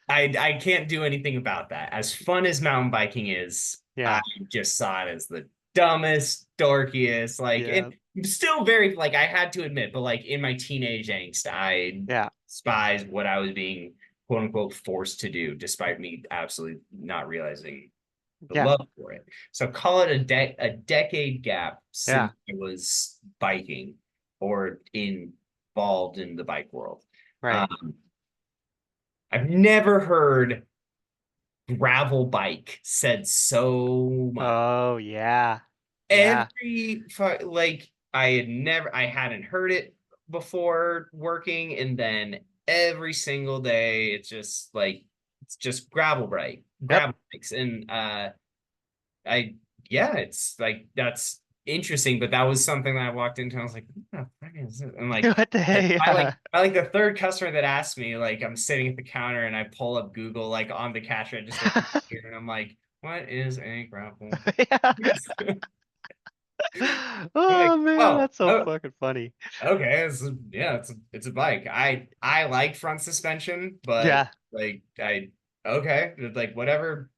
Speaker 2: I can't do anything about that. As fun as mountain biking is, I
Speaker 1: Yeah,
Speaker 2: just saw it as the dumbest, dorkiest, like
Speaker 1: yeah,
Speaker 2: it still very like I had to admit, but like in my teenage angst, I
Speaker 1: yeah,
Speaker 2: despised what I was being quote unquote forced to do, despite me absolutely not realizing the
Speaker 1: yeah,
Speaker 2: love for it. So call it a decade gap
Speaker 1: yeah,
Speaker 2: since I was biking or involved in the bike world.
Speaker 1: right.
Speaker 2: Um, I've never heard gravel bike said so much.
Speaker 1: Oh, yeah. Yeah.
Speaker 2: like I hadn't heard it before working, and then every single day it's just
Speaker 1: Yep.
Speaker 2: gravel bikes, and I yeah, it's like that's interesting, but that was something that I walked into and I was like, what the fuck is this? And like
Speaker 1: What the heck? Yeah.
Speaker 2: I like the third customer that asked me, like I'm sitting at the counter and I pull up Google like on the cash register and I'm like, what is a gravel
Speaker 1: Yeah.
Speaker 2: bike? I'm
Speaker 1: Oh
Speaker 2: like,
Speaker 1: man,
Speaker 2: oh,
Speaker 1: that's so
Speaker 2: oh,
Speaker 1: fucking funny.
Speaker 2: okay, yeah, it's a bike. I like front suspension, but
Speaker 1: Yeah.
Speaker 2: like I okay, like whatever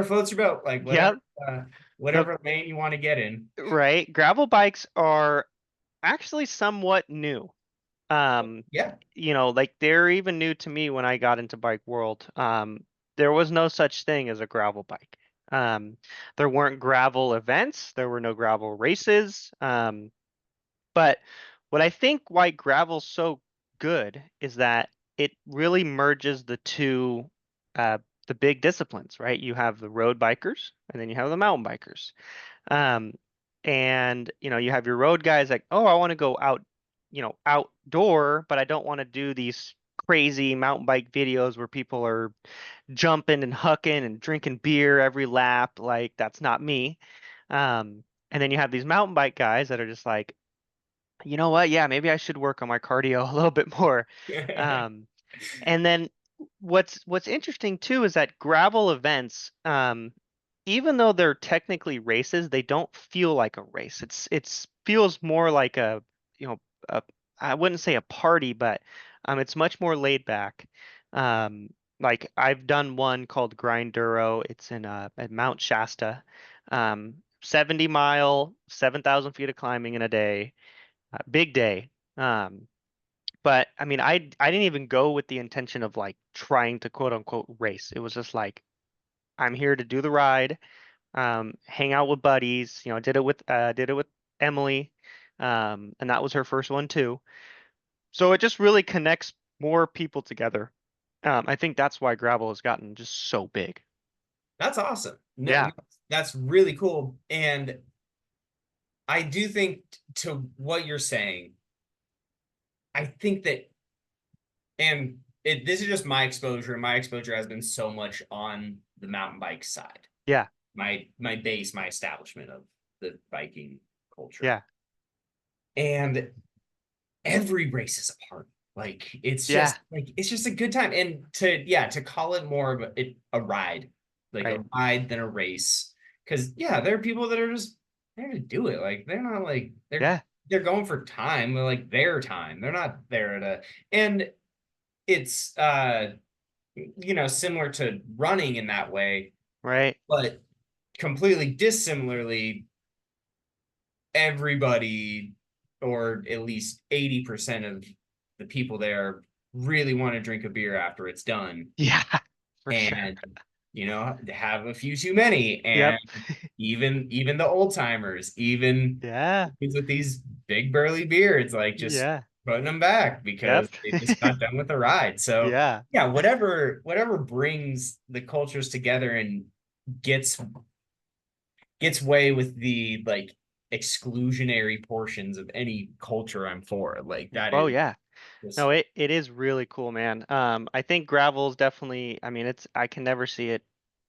Speaker 2: floats your boat, like
Speaker 1: Yep.
Speaker 2: uh,
Speaker 1: No,
Speaker 2: whatever lane you want to get in.
Speaker 1: right. Gravel bikes are actually somewhat new. Um,
Speaker 2: Yeah.
Speaker 1: like they're even new to me when I got into bike world. There was no such thing as a gravel bike. Um, there weren't gravel events, there were no gravel races. But what I think why gravel's so good is that it really merges uh, the big disciplines, right? You have the road bikers and then you have the mountain bikers. Um, and you have your road guys like, oh, I want to go out, outdoor, but I don't want to do these crazy mountain bike videos where people are jumping and hucking and drinking beer every lap. Like that's not me. And then you have these mountain bike guys that are just like, you know what? Yeah, maybe I should work on my cardio a little bit more. Um, and then what's interesting too is that gravel events, even though they're technically races, they don't feel like a race. It's feels more like you know, a, I wouldn't say a party, but it's much more laid back. Um, like I've done one called Grinduro. It's in at Mount Shasta. 70 mile, 7,000 feet of climbing in a day. Big day. Um, but I mean, I didn't even go with the intention of like trying to quote unquote race. It was just like I'm here to do the ride, hang out with buddies. Did it with Emily, and that was her first one too. So it just really connects more people together. I think that's why gravel has gotten just so big.
Speaker 2: That's awesome. No,
Speaker 1: Yeah,
Speaker 2: that's really cool. And I do think to what you're saying, I think that, and this is just my exposure. My exposure has been so much on the mountain bike side.
Speaker 1: yeah,
Speaker 2: My base, my establishment of the biking culture.
Speaker 1: yeah,
Speaker 2: And every race is a party. Like
Speaker 1: yeah.
Speaker 2: it's just a good time. And to call it more of a ride, like a
Speaker 1: Right.
Speaker 2: ride than a race. Because yeah, there are people that are just there to do it. Like they're not like
Speaker 1: Yeah.
Speaker 2: they're going for time, like their time. They're not there to and it's similar to running in that way,
Speaker 1: Right.
Speaker 2: but completely dissimilarly, everybody, or at least 80% of the people there, really want to drink a beer after it's done
Speaker 1: Yeah. For sure.
Speaker 2: and have a few too many. And
Speaker 1: Yep.
Speaker 2: even the old timers, even
Speaker 1: Yeah.
Speaker 2: with these big burly beards, like just
Speaker 1: Yeah.
Speaker 2: putting them back
Speaker 1: Yep.
Speaker 2: because they just got done with the ride. So
Speaker 1: Yeah.
Speaker 2: yeah, whatever brings the cultures together and gets gets way with the like exclusionary portions of any culture I'm for. Like that
Speaker 1: Oh
Speaker 2: is
Speaker 1: yeah. No,
Speaker 2: just
Speaker 1: it is really cool, man. I think gravel's definitely, I mean, I can never see it,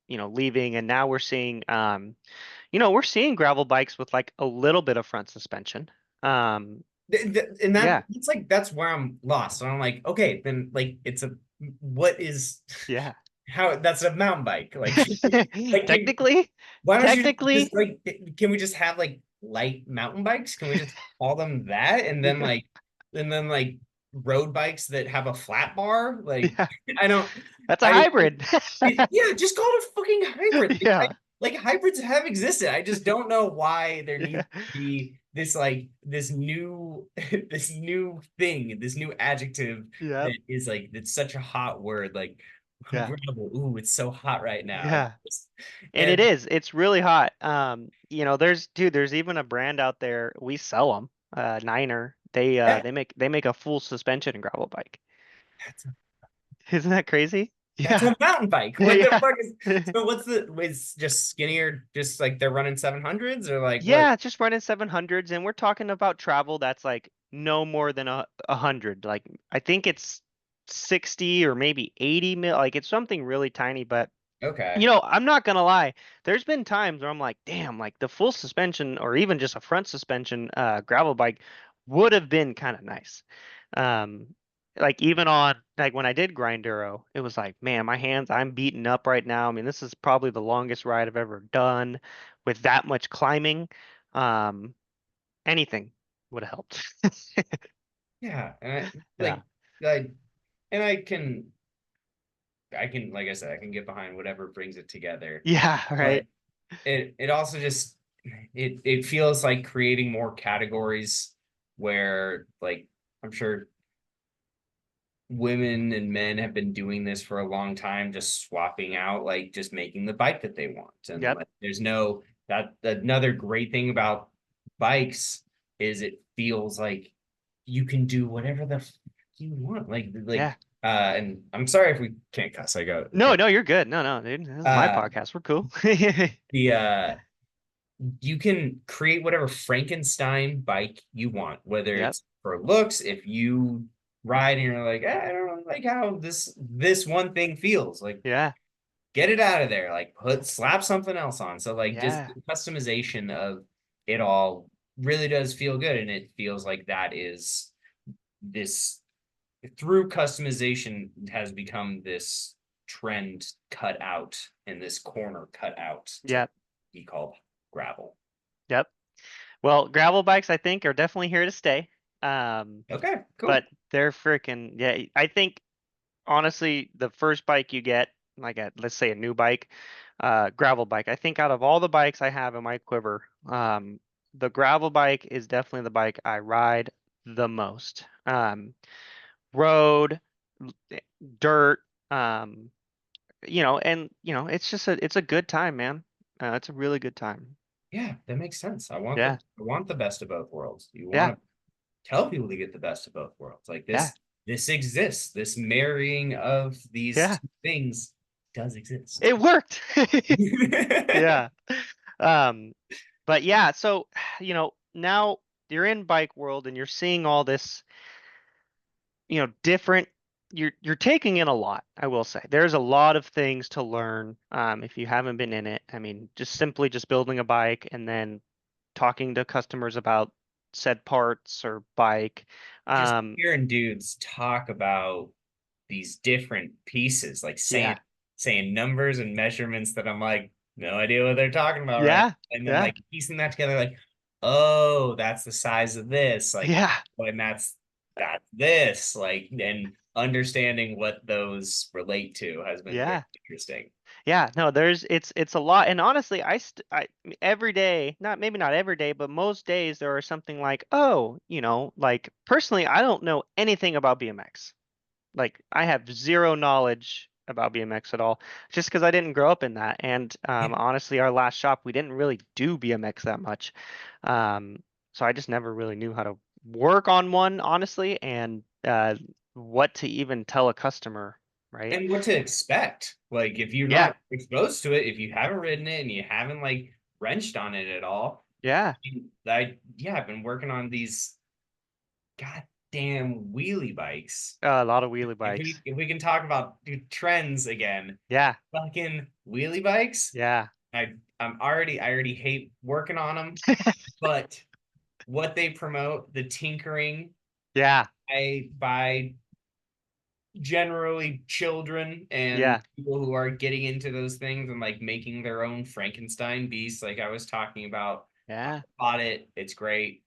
Speaker 1: leaving. And now we're seeing, we're seeing gravel bikes with like a little bit of front suspension. Um,
Speaker 2: and
Speaker 1: yeah,
Speaker 2: it's like that's where I'm lost. So I'm like, okay, then like it's a what is
Speaker 1: yeah.
Speaker 2: how that's a mountain bike. Like
Speaker 1: Technically,
Speaker 2: why don't you just
Speaker 1: technically,
Speaker 2: like can we just have like light mountain bikes? Can we just call them that?
Speaker 1: yeah,
Speaker 2: And then like road bikes that have a flat bar? Like
Speaker 1: yeah.
Speaker 2: I don't
Speaker 1: That's a
Speaker 2: I
Speaker 1: hybrid.
Speaker 2: yeah, just call it a fucking hybrid.
Speaker 1: Yeah.
Speaker 2: Like hybrids have existed. I just don't know why there needs
Speaker 1: Yeah.
Speaker 2: to be this like this new this new thing, this new adjective
Speaker 1: Yep.
Speaker 2: that is like it's such a hot word. Like
Speaker 1: Yeah.
Speaker 2: gravel. Ooh, it's so hot right now.
Speaker 1: Yeah. And it
Speaker 2: And
Speaker 1: is. It's really hot. There's even a brand out there. We sell them. Niner. They uh
Speaker 2: yeah,
Speaker 1: they make they make a full suspension gravel bike.
Speaker 2: that's
Speaker 1: Isn't that crazy?
Speaker 2: That's
Speaker 1: Yeah.
Speaker 2: a mountain bike. What the
Speaker 1: Yeah.
Speaker 2: fuck is so what's the is just skinnier, just like they're running 700s or like what?
Speaker 1: Yeah, just running 700s, and we're talking about travel that's like no more than a hundred. Like I think it's 60 or maybe 80 mil. Like it's something really tiny, but
Speaker 2: Okay.
Speaker 1: I'm not gonna lie. There's been times where I'm like, damn, like the full suspension or even just a front suspension gravel bike would have been kind of nice. Um, like even on like when I did Grinduro, it was like, man, my hands, I'm beaten up right now. I mean, this is probably the longest ride I've ever done with that much climbing. Um, anything would have helped.
Speaker 2: Yeah. And I
Speaker 1: Yeah.
Speaker 2: like and I can like I said, I can get behind whatever brings it together.
Speaker 1: Yeah, right.
Speaker 2: But it also just it feels like creating more categories where like I'm sure women and men have been doing this for a long time, just swapping out, like just making the bike that they want. And
Speaker 1: Yep.
Speaker 2: like there's no that another great thing about bikes is it feels like you can do whatever the you want.
Speaker 1: Yeah.
Speaker 2: And I'm sorry if we can't cuss. I go
Speaker 1: No,
Speaker 2: okay.
Speaker 1: no, you're good. No, no, dude. This is my
Speaker 2: Uh
Speaker 1: podcast. We're cool.
Speaker 2: the you can create whatever Frankenstein bike you want, whether
Speaker 1: Yep.
Speaker 2: it's for looks, if you ride and you're like, I don't like how this one thing feels. Like,
Speaker 1: Yeah.
Speaker 2: get it out of there. Like, slap something else on. So, like, just
Speaker 1: Yeah.
Speaker 2: the customization of it all really does feel good, and it feels like that is this through customization has become this trend cut out and this corner cut out to
Speaker 1: Yep.
Speaker 2: be called gravel.
Speaker 1: Yep. Well, gravel bikes, I think, are definitely here to stay. Um,
Speaker 2: Okay,
Speaker 1: but
Speaker 2: cool.
Speaker 1: they're freaking, yeah, I think honestly, the first bike you get, like let's say a new bike, gravel bike, I think out of all the bikes I have in my quiver, the gravel bike is definitely the bike I ride the most. Road, dirt, um, and it's a good time, man. It's a really good time.
Speaker 2: Yeah, that makes sense.
Speaker 1: Yeah.
Speaker 2: I want the best of both worlds. You
Speaker 1: Yeah.
Speaker 2: want to tell people to get the best of both worlds. Like
Speaker 1: Yeah.
Speaker 2: this exists. This marrying of these
Speaker 1: Yeah.
Speaker 2: two things does exist.
Speaker 1: It worked. Yeah. Um, but yeah, so now you're in bike world and you're seeing all this, different you're taking in a lot, I will say. There's a lot of things to learn if you haven't been in it. I mean, just building a bike and then talking to customers about said parts or bike.
Speaker 2: Just
Speaker 1: Um,
Speaker 2: hearing dudes talk about these different pieces, like
Speaker 1: yeah.
Speaker 2: saying numbers and measurements that I'm like, no idea what they're talking about, right?
Speaker 1: Yeah.
Speaker 2: And then
Speaker 1: Yeah.
Speaker 2: like piecing that together, like, oh, that's the size of this, like,
Speaker 1: Yeah.
Speaker 2: and that's this, like, and understanding what those relate to has been very
Speaker 1: Yeah.
Speaker 2: interesting.
Speaker 1: Yeah, no, it's a lot, and honestly, I every day, not maybe not every day, but most days there are something like, oh, like personally, I don't know anything about BMX. Like I have zero knowledge about BMX at all, just because I didn't grow up in that. And
Speaker 2: Yeah.
Speaker 1: honestly, our last shop, we didn't really do BMX that much, um, so I just never really knew how to work on one, honestly, and what to even tell a customer, right?
Speaker 2: And what to expect. Like if you're
Speaker 1: Yeah,
Speaker 2: not exposed to it, if you haven't ridden it and you haven't like wrenched on it at all,
Speaker 1: yeah.
Speaker 2: I've been working on these goddamn wheelie bikes.
Speaker 1: A lot of wheelie bikes.
Speaker 2: If we can talk about trends again,
Speaker 1: Yeah,
Speaker 2: fucking wheelie bikes.
Speaker 1: yeah,
Speaker 2: I already hate working on them, but what they promote, the tinkering,
Speaker 1: yeah,
Speaker 2: by generally children and
Speaker 1: yeah,
Speaker 2: people who are getting into those things and like making their own Frankenstein beasts, like I was talking about. I
Speaker 1: yeah,
Speaker 2: bought it. It's great.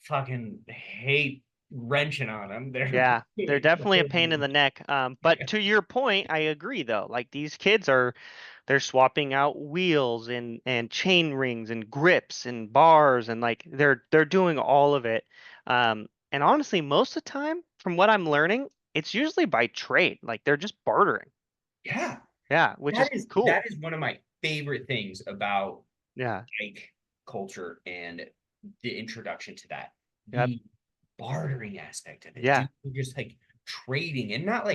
Speaker 2: Fucking hate wrenching on them. They're
Speaker 1: yeah. They're definitely a pain in the neck. But
Speaker 2: yeah,
Speaker 1: to your point, I agree though. Like these kids they're swapping out wheels and chain rings and grips and bars and like they're doing all of it. And honestly, most of the time, from what I'm learning, it's usually by trade. Like they're just bartering.
Speaker 2: yeah.
Speaker 1: Yeah, which is cool.
Speaker 2: That is one of my favorite things about
Speaker 1: Yeah.
Speaker 2: bike culture and the introduction to that.
Speaker 1: Yep.
Speaker 2: The bartering aspect of it.
Speaker 1: Yeah.
Speaker 2: Dude, just like trading and not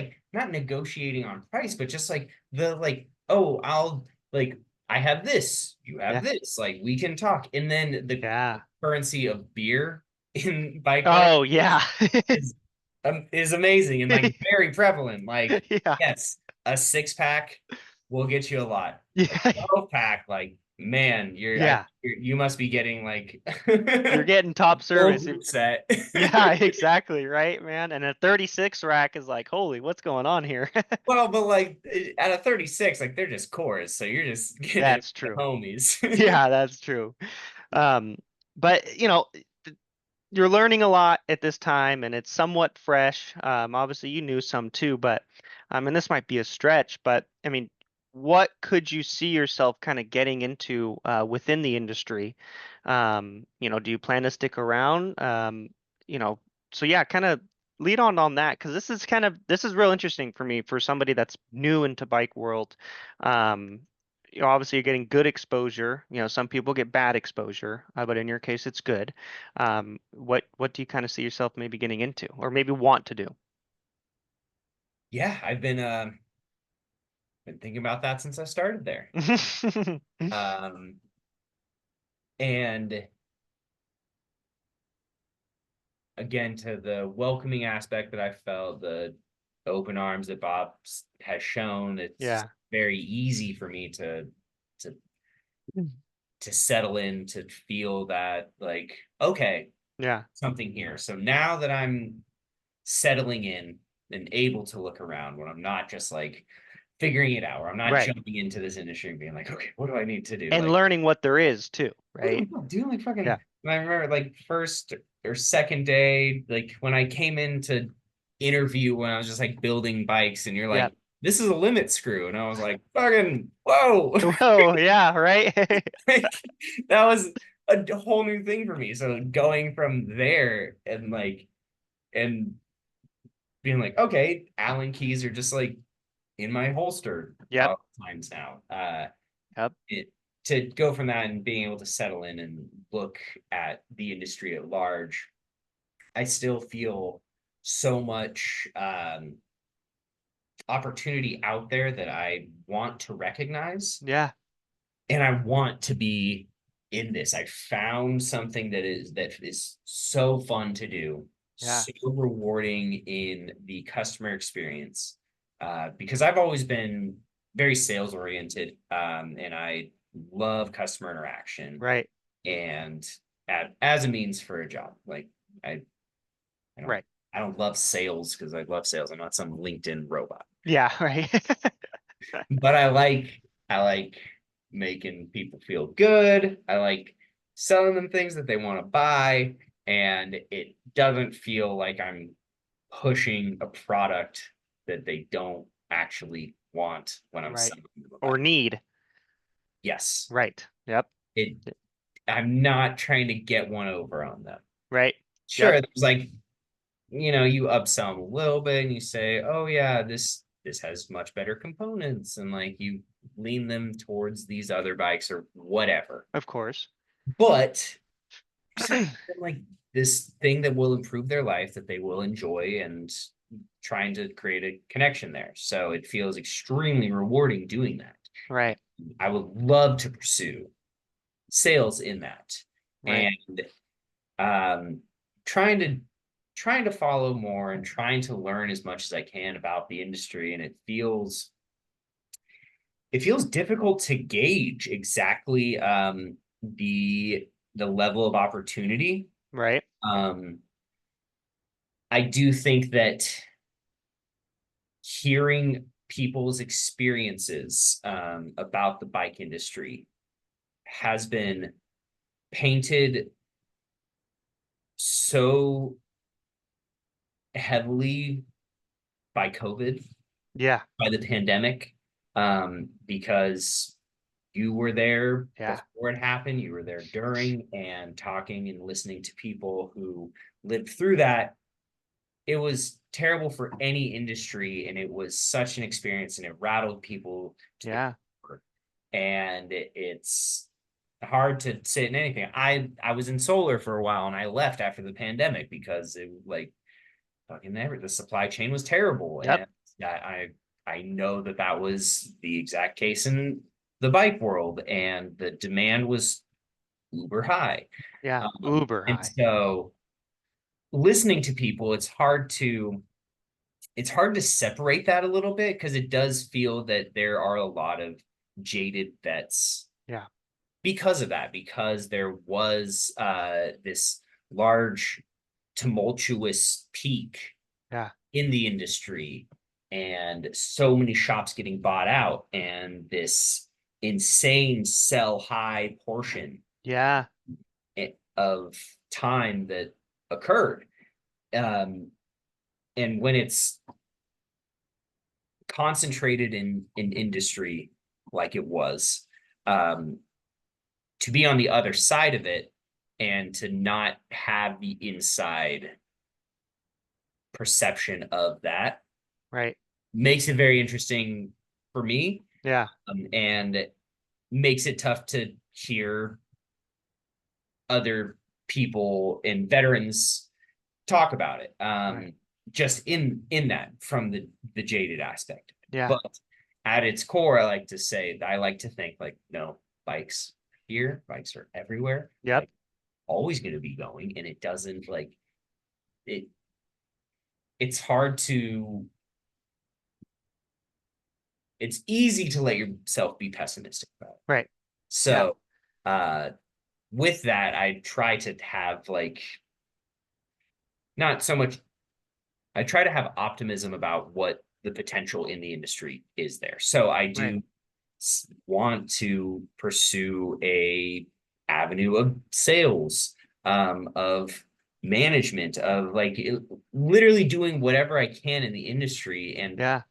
Speaker 2: negotiating on price, but just like the like, oh, I'll like I have this, you have
Speaker 1: Yeah.
Speaker 2: this, like we can talk. And then the
Speaker 1: Yeah.
Speaker 2: currency of beer in bike lane
Speaker 1: Oh yeah.
Speaker 2: is is amazing and like very prevalent. Like,
Speaker 1: Yeah.
Speaker 2: yes, a 6 pack will get you a lot. A
Speaker 1: Yeah.
Speaker 2: 12 pack, like, man,
Speaker 1: Yeah.
Speaker 2: you must be getting like
Speaker 1: You're
Speaker 2: a
Speaker 1: getting top
Speaker 2: full
Speaker 1: service.
Speaker 2: group set.
Speaker 1: Yeah, exactly, right, man. And a 36 rack is like, holy, what's going on here?
Speaker 2: Well, but like at a 36, like they're just cores, so you're just getting it
Speaker 1: That's
Speaker 2: with the
Speaker 1: true.
Speaker 2: homies.
Speaker 1: Yeah, that's true. Um, but you're learning a lot at this time and it's somewhat fresh. Obviously you knew some too, but and this might be a stretch, but I mean, what could you see yourself kind of getting into within the industry? Do you plan to stick around? You know, so yeah, kind of lead on that because this is real interesting for me for somebody that's new into bike world. Um, Obviously you're getting good exposure. Some people get bad exposure, but in your case, it's good. What do you kind of see yourself maybe getting into, or maybe want to do?
Speaker 2: Yeah, I've been thinking about that since I started there. Um, and again, to the welcoming aspect that I felt, the open arms that Bob has shown, it's
Speaker 1: Yeah,
Speaker 2: very easy for me to to settle in, to feel that like, okay,
Speaker 1: yeah,
Speaker 2: something here. So now that I'm settling in and able to look around when I'm not just like figuring it out, or I'm not
Speaker 1: right.
Speaker 2: jumping into this industry and being like, okay, what do I need to do?
Speaker 1: And
Speaker 2: Like,
Speaker 1: learning what there is too,
Speaker 2: what
Speaker 1: right?
Speaker 2: am I doing? Like fucking,
Speaker 1: Yeah,
Speaker 2: I remember like first or second day, like when I came in to interview when I was just like building bikes, and you're
Speaker 1: yeah.
Speaker 2: like, this is a limit screw. And I was like, fucking, whoa.
Speaker 1: Whoa, yeah, right.
Speaker 2: Like, that was a whole new thing for me. So going from there and being like, okay, Allen keys are just like in my holster
Speaker 1: Yep,
Speaker 2: times now.
Speaker 1: yep,
Speaker 2: It To go from that and being able to settle in and look at the industry at large, I still feel so much opportunity out there that I want to recognize,
Speaker 1: yeah,
Speaker 2: and I want to be in this. I found something that is so fun to do,
Speaker 1: yeah,
Speaker 2: so rewarding in the customer experience. Because I've always been very sales oriented, and I love customer interaction
Speaker 1: right,
Speaker 2: and as a means for a job. Like I, I don't,
Speaker 1: right.
Speaker 2: I don't love sales because I love sales. I'm not some LinkedIn robot,
Speaker 1: Yeah, right.
Speaker 2: but I like making people feel good. I like selling them things that they want to buy, and it doesn't feel like I'm pushing a product that they don't actually want when I'm
Speaker 1: Right.
Speaker 2: selling them a
Speaker 1: Or
Speaker 2: bike.
Speaker 1: need.
Speaker 2: Yes,
Speaker 1: Right. Yep.
Speaker 2: it. I'm not trying to get one over on them.
Speaker 1: Right.
Speaker 2: Sure,
Speaker 1: Yep.
Speaker 2: there's like, you upsell them a little bit and you say, oh yeah, this has much better components, and like you lean them towards these other bikes or whatever.
Speaker 1: Of course.
Speaker 2: But like this thing that will improve their life, that they will enjoy, and trying to create a connection there. So it feels extremely rewarding doing that.
Speaker 1: Right.
Speaker 2: I would love to pursue sales in that.
Speaker 1: Right.
Speaker 2: And um trying to follow more and trying to learn as much as I can about the industry. And it feels difficult to gauge exactly the level of opportunity.
Speaker 1: Right.
Speaker 2: um I do think that hearing people's experiences about the bike industry has been painted so heavily by COVID,
Speaker 1: Yeah.
Speaker 2: by the pandemic, because you were there
Speaker 1: Yeah.
Speaker 2: before it happened, you were there during, and talking and listening to people who lived through that. It was terrible for any industry, and it was such an experience, and it rattled people to the
Speaker 1: Yeah.
Speaker 2: core. And it's hard to sit in anything. I was in solar for a while, and I left after the pandemic because it like fucking the supply chain was terrible.
Speaker 1: Yep.
Speaker 2: And I know that that was the exact case in the bike world, and the demand was uber high.
Speaker 1: Yeah. Uber
Speaker 2: And
Speaker 1: high.
Speaker 2: so listening to people, it's hard to separate that a little bit because it does feel that there are a lot of jaded vets
Speaker 1: Yeah.
Speaker 2: because of that, because there was this large tumultuous peak
Speaker 1: Yeah.
Speaker 2: in the industry and so many shops getting bought out and this insane sell high portion
Speaker 1: Yeah.
Speaker 2: of time that occurred. Um, and when it's concentrated in industry like it was, um, to be on the other side of it and to not have the inside perception of that
Speaker 1: Right.
Speaker 2: makes it very interesting for me,
Speaker 1: Yeah.
Speaker 2: and makes it tough to hear other people and veterans talk about it.
Speaker 1: Right.
Speaker 2: Just in that from the jaded aspect.
Speaker 1: Yeah.
Speaker 2: But at its core, I like to think like, no, bikes here, bikes are everywhere.
Speaker 1: Yep.
Speaker 2: Like always going to be going, and it doesn't like it. It's hard to. It's easy to let yourself be pessimistic about it.
Speaker 1: Right. Yeah.
Speaker 2: So, uh, with that, I try to have like not so much. I try to have optimism about what the potential in the industry is there. So I
Speaker 1: Right.
Speaker 2: do want to pursue a avenue of sales, of management, of like literally doing whatever I can in the industry and
Speaker 1: Yeah.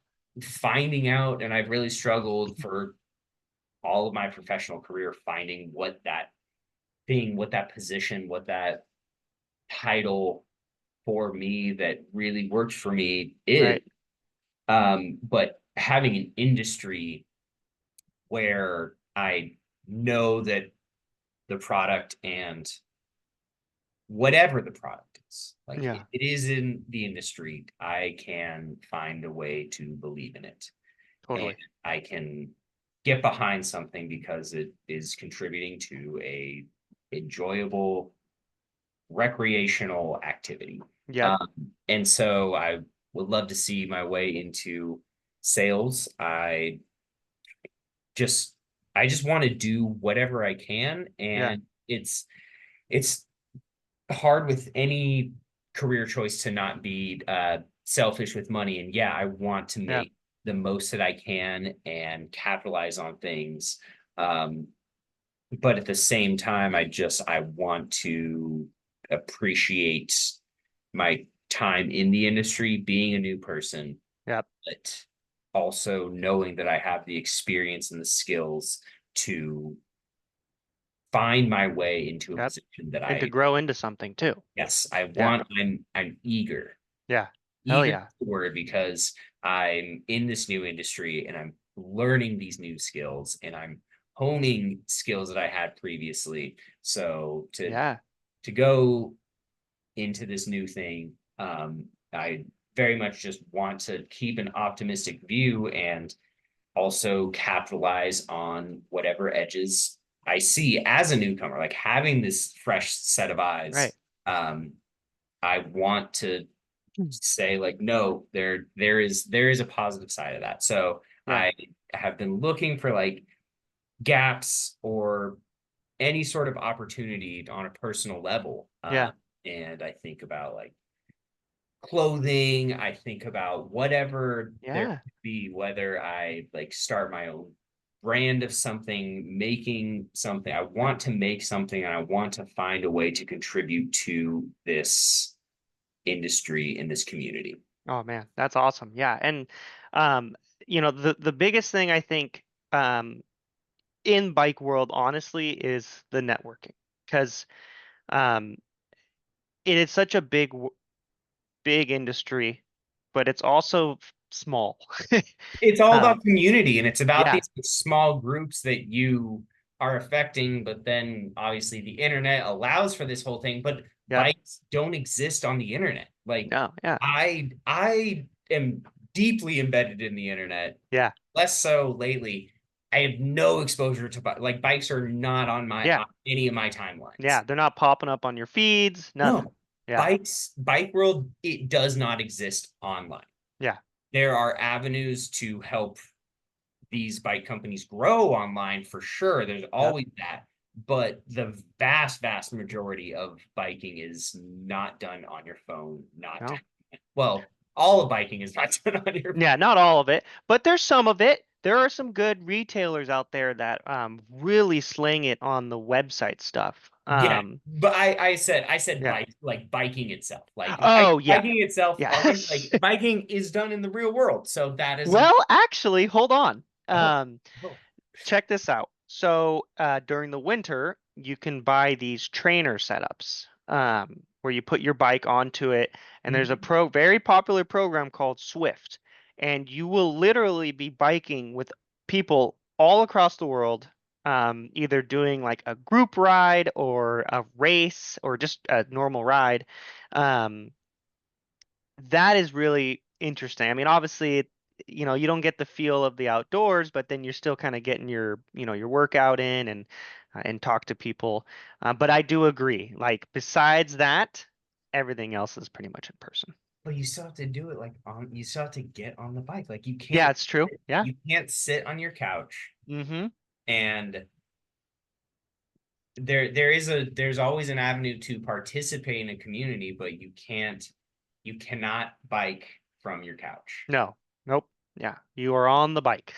Speaker 2: finding out. And I've really struggled for all of my professional career finding what that thing, what that position, what that title for me that really worked for me is.
Speaker 1: Right.
Speaker 2: But having an industry where I know that the product and whatever the product is, like
Speaker 1: Yeah.
Speaker 2: it is in the industry, I can find a way to believe in it. And
Speaker 1: Totally.
Speaker 2: I can get behind something because it is contributing to a enjoyable recreational activity.
Speaker 1: Yep.
Speaker 2: Um, and so I would love to see my way into sales. Just I just want to do whatever I can,
Speaker 1: Yeah.
Speaker 2: and it's hard with any career choice to not be selfish with money. And yeah, I want to
Speaker 1: Yeah.
Speaker 2: make the most that I can and capitalize on things. Um, but at the same time, I want to appreciate my time in the industry, being a new person,
Speaker 1: Yep.
Speaker 2: but also knowing that I have the experience and the skills to find my way into a
Speaker 1: Yep.
Speaker 2: position that
Speaker 1: And to
Speaker 2: I,
Speaker 1: grow into something too.
Speaker 2: yes, I
Speaker 1: Yeah.
Speaker 2: want. I'm eager,
Speaker 1: Yeah. Hell
Speaker 2: eager
Speaker 1: yeah.
Speaker 2: word because I'm in this new industry and I'm learning these new skills and I'm honing skills that I had previously. So
Speaker 1: Yeah.
Speaker 2: to go into this new thing, I very much just want to keep an optimistic view and also capitalize on whatever edges I see as a newcomer, like having this fresh set of eyes.
Speaker 1: Right.
Speaker 2: Um, I want to say like, no, there is a positive side of that. So
Speaker 1: Yeah.
Speaker 2: I have been looking for like gaps or any sort of opportunity on a personal level.
Speaker 1: Yeah.
Speaker 2: And I think about like clothing, I think about whatever there
Speaker 1: Yeah.
Speaker 2: could be, whether I like start my own brand of something, making something. I want to make something and I want to find a way to contribute to this industry in this community.
Speaker 1: Oh man, that's awesome. Yeah. And um, the biggest thing I think in bike world, honestly, is the networking. Because um it is such a big industry, but it's also small.
Speaker 2: It's all
Speaker 1: Um,
Speaker 2: about community and it's about
Speaker 1: yeah.
Speaker 2: these small groups that you are affecting, but then obviously the internet allows for this whole thing, but
Speaker 1: Yep.
Speaker 2: bikes don't exist on the internet. Like
Speaker 1: No, yeah.
Speaker 2: I am deeply embedded in the internet,
Speaker 1: Yeah.
Speaker 2: less so lately. I have no exposure to like bikes are not
Speaker 1: Yeah.
Speaker 2: on any of my timelines.
Speaker 1: Yeah. They're not popping up on your feeds, nothing.
Speaker 2: No,
Speaker 1: Yeah.
Speaker 2: bike world, it does not exist online.
Speaker 1: Yeah.
Speaker 2: There are avenues to help these bike companies grow online for sure. There's
Speaker 1: Yep.
Speaker 2: always that. But the vast, vast majority of biking is not done on your phone. Not,
Speaker 1: No.
Speaker 2: well, all of biking is not done on your
Speaker 1: Yeah, not all of it, but there's some of it. There are some good retailers out there that really sling it on the website stuff.
Speaker 2: Yeah, but I said
Speaker 1: Yeah.
Speaker 2: bike like biking itself. Like
Speaker 1: Oh, yeah.
Speaker 2: biking itself on
Speaker 1: Yes.
Speaker 2: like biking is done in the real world. So that is a
Speaker 1: Well, actually, hold on.
Speaker 2: oh, oh.
Speaker 1: Check this out. So, during the winter, you can buy these trainer setups, where you put your bike onto it, and there's a
Speaker 2: Mhm.
Speaker 1: very popular program called Swift, and you will literally be biking with people all across the world, either doing like a group ride or a race or just a normal ride. Um, that is really interesting. I mean, obviously, you don't get the feel of the outdoors, but then you're still kind of getting your workout in and talk to people. But I do agree. Like besides that, everything else is pretty much in person.
Speaker 2: But you still have to do it like on you still have to get on the bike. Like
Speaker 1: Yeah, it's true. Yeah.
Speaker 2: you can't sit on your couch
Speaker 1: Mm-hmm.
Speaker 2: and there's always an avenue to participate in a community, but you cannot bike from your couch.
Speaker 1: No. Nope. Yeah, you are on the bike.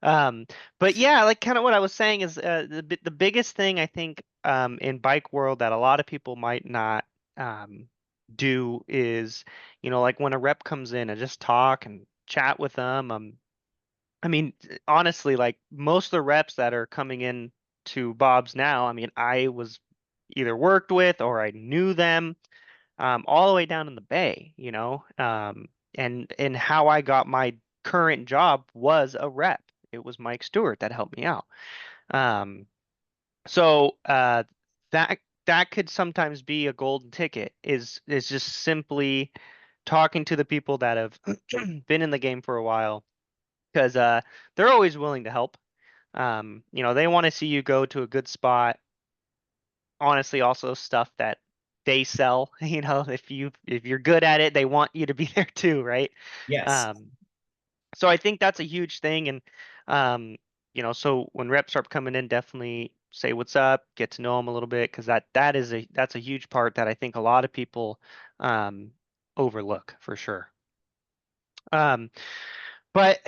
Speaker 1: Um, but yeah, like kind of what I was saying is the biggest thing I think in bike world that a lot of people might not um, do is, like when a rep comes in and just talk and chat with them. I mean, honestly, like most of the reps that are coming in to Bob's now, I mean, I was either worked with or I knew them all the way down in the Bay, and how I got my current job was a rep. It was Mike Stewart that helped me out. Um, so that that could sometimes be a golden ticket is just simply talking to the people that have been in the game for a while because they're always willing to help. They want to see you go to a good spot. Honestly, also stuff that they sell. If you're good at it, they want you to be there too, right?
Speaker 2: Yes.
Speaker 1: Um, so I think that's a huge thing, and um, so when reps start coming in, definitely say what's up, get to know them a little bit, because that's a huge part that I think a lot of people um, overlook for sure. Um, but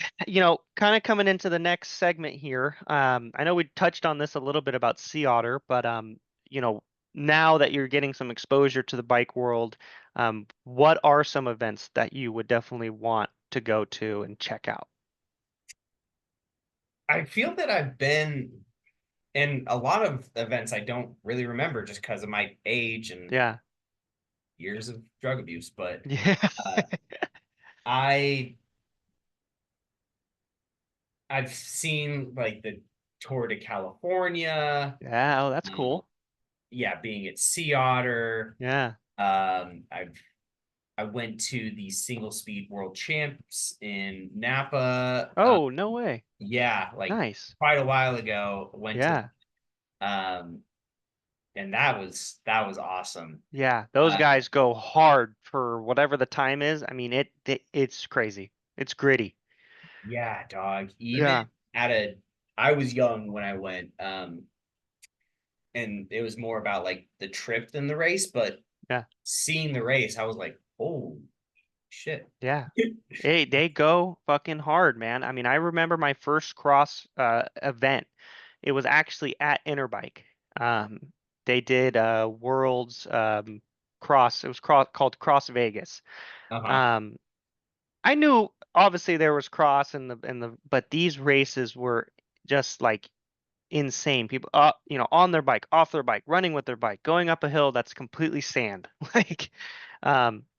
Speaker 1: kind of coming into the next segment here, I know we touched on this a little bit about sea otter, but you know, now that you're getting some exposure to the bike world, what are some events that you would definitely want to go to and check out?
Speaker 2: I feel that I've been in a lot of events I don't really remember just because of my age and
Speaker 1: Yeah.
Speaker 2: years of drug abuse, but
Speaker 1: Yeah.
Speaker 2: uh, I I've seen like the tour to California.
Speaker 1: Yeah, oh, that's
Speaker 2: Um,
Speaker 1: cool.
Speaker 2: yeah, being at Sea Otter.
Speaker 1: Yeah.
Speaker 2: I went to the single speed world champs in Napa.
Speaker 1: Oh, no way.
Speaker 2: Yeah, like
Speaker 1: Nice.
Speaker 2: quite a while ago. Went to
Speaker 1: Yeah.
Speaker 2: um, and that was awesome.
Speaker 1: Yeah. Those
Speaker 2: Uh,
Speaker 1: guys go hard for whatever the time is. I mean, it's crazy. It's gritty.
Speaker 2: yeah, dog. Even
Speaker 1: Yeah.
Speaker 2: at a, I was young when I went, and it was more about like the trip than the race. But
Speaker 1: Yeah.
Speaker 2: seeing the race, I was like, oh shit.
Speaker 1: Yeah. They go fucking hard, man. I mean, I remember my first cross event. It was actually at Interbike. Um, they did Worlds cross. It was called Cross Vegas.
Speaker 2: Uh-huh.
Speaker 1: Um, I knew obviously there was cross but these races were just like insane. People on their bike, off their bike, running with their bike, going up a hill that's completely sand. Like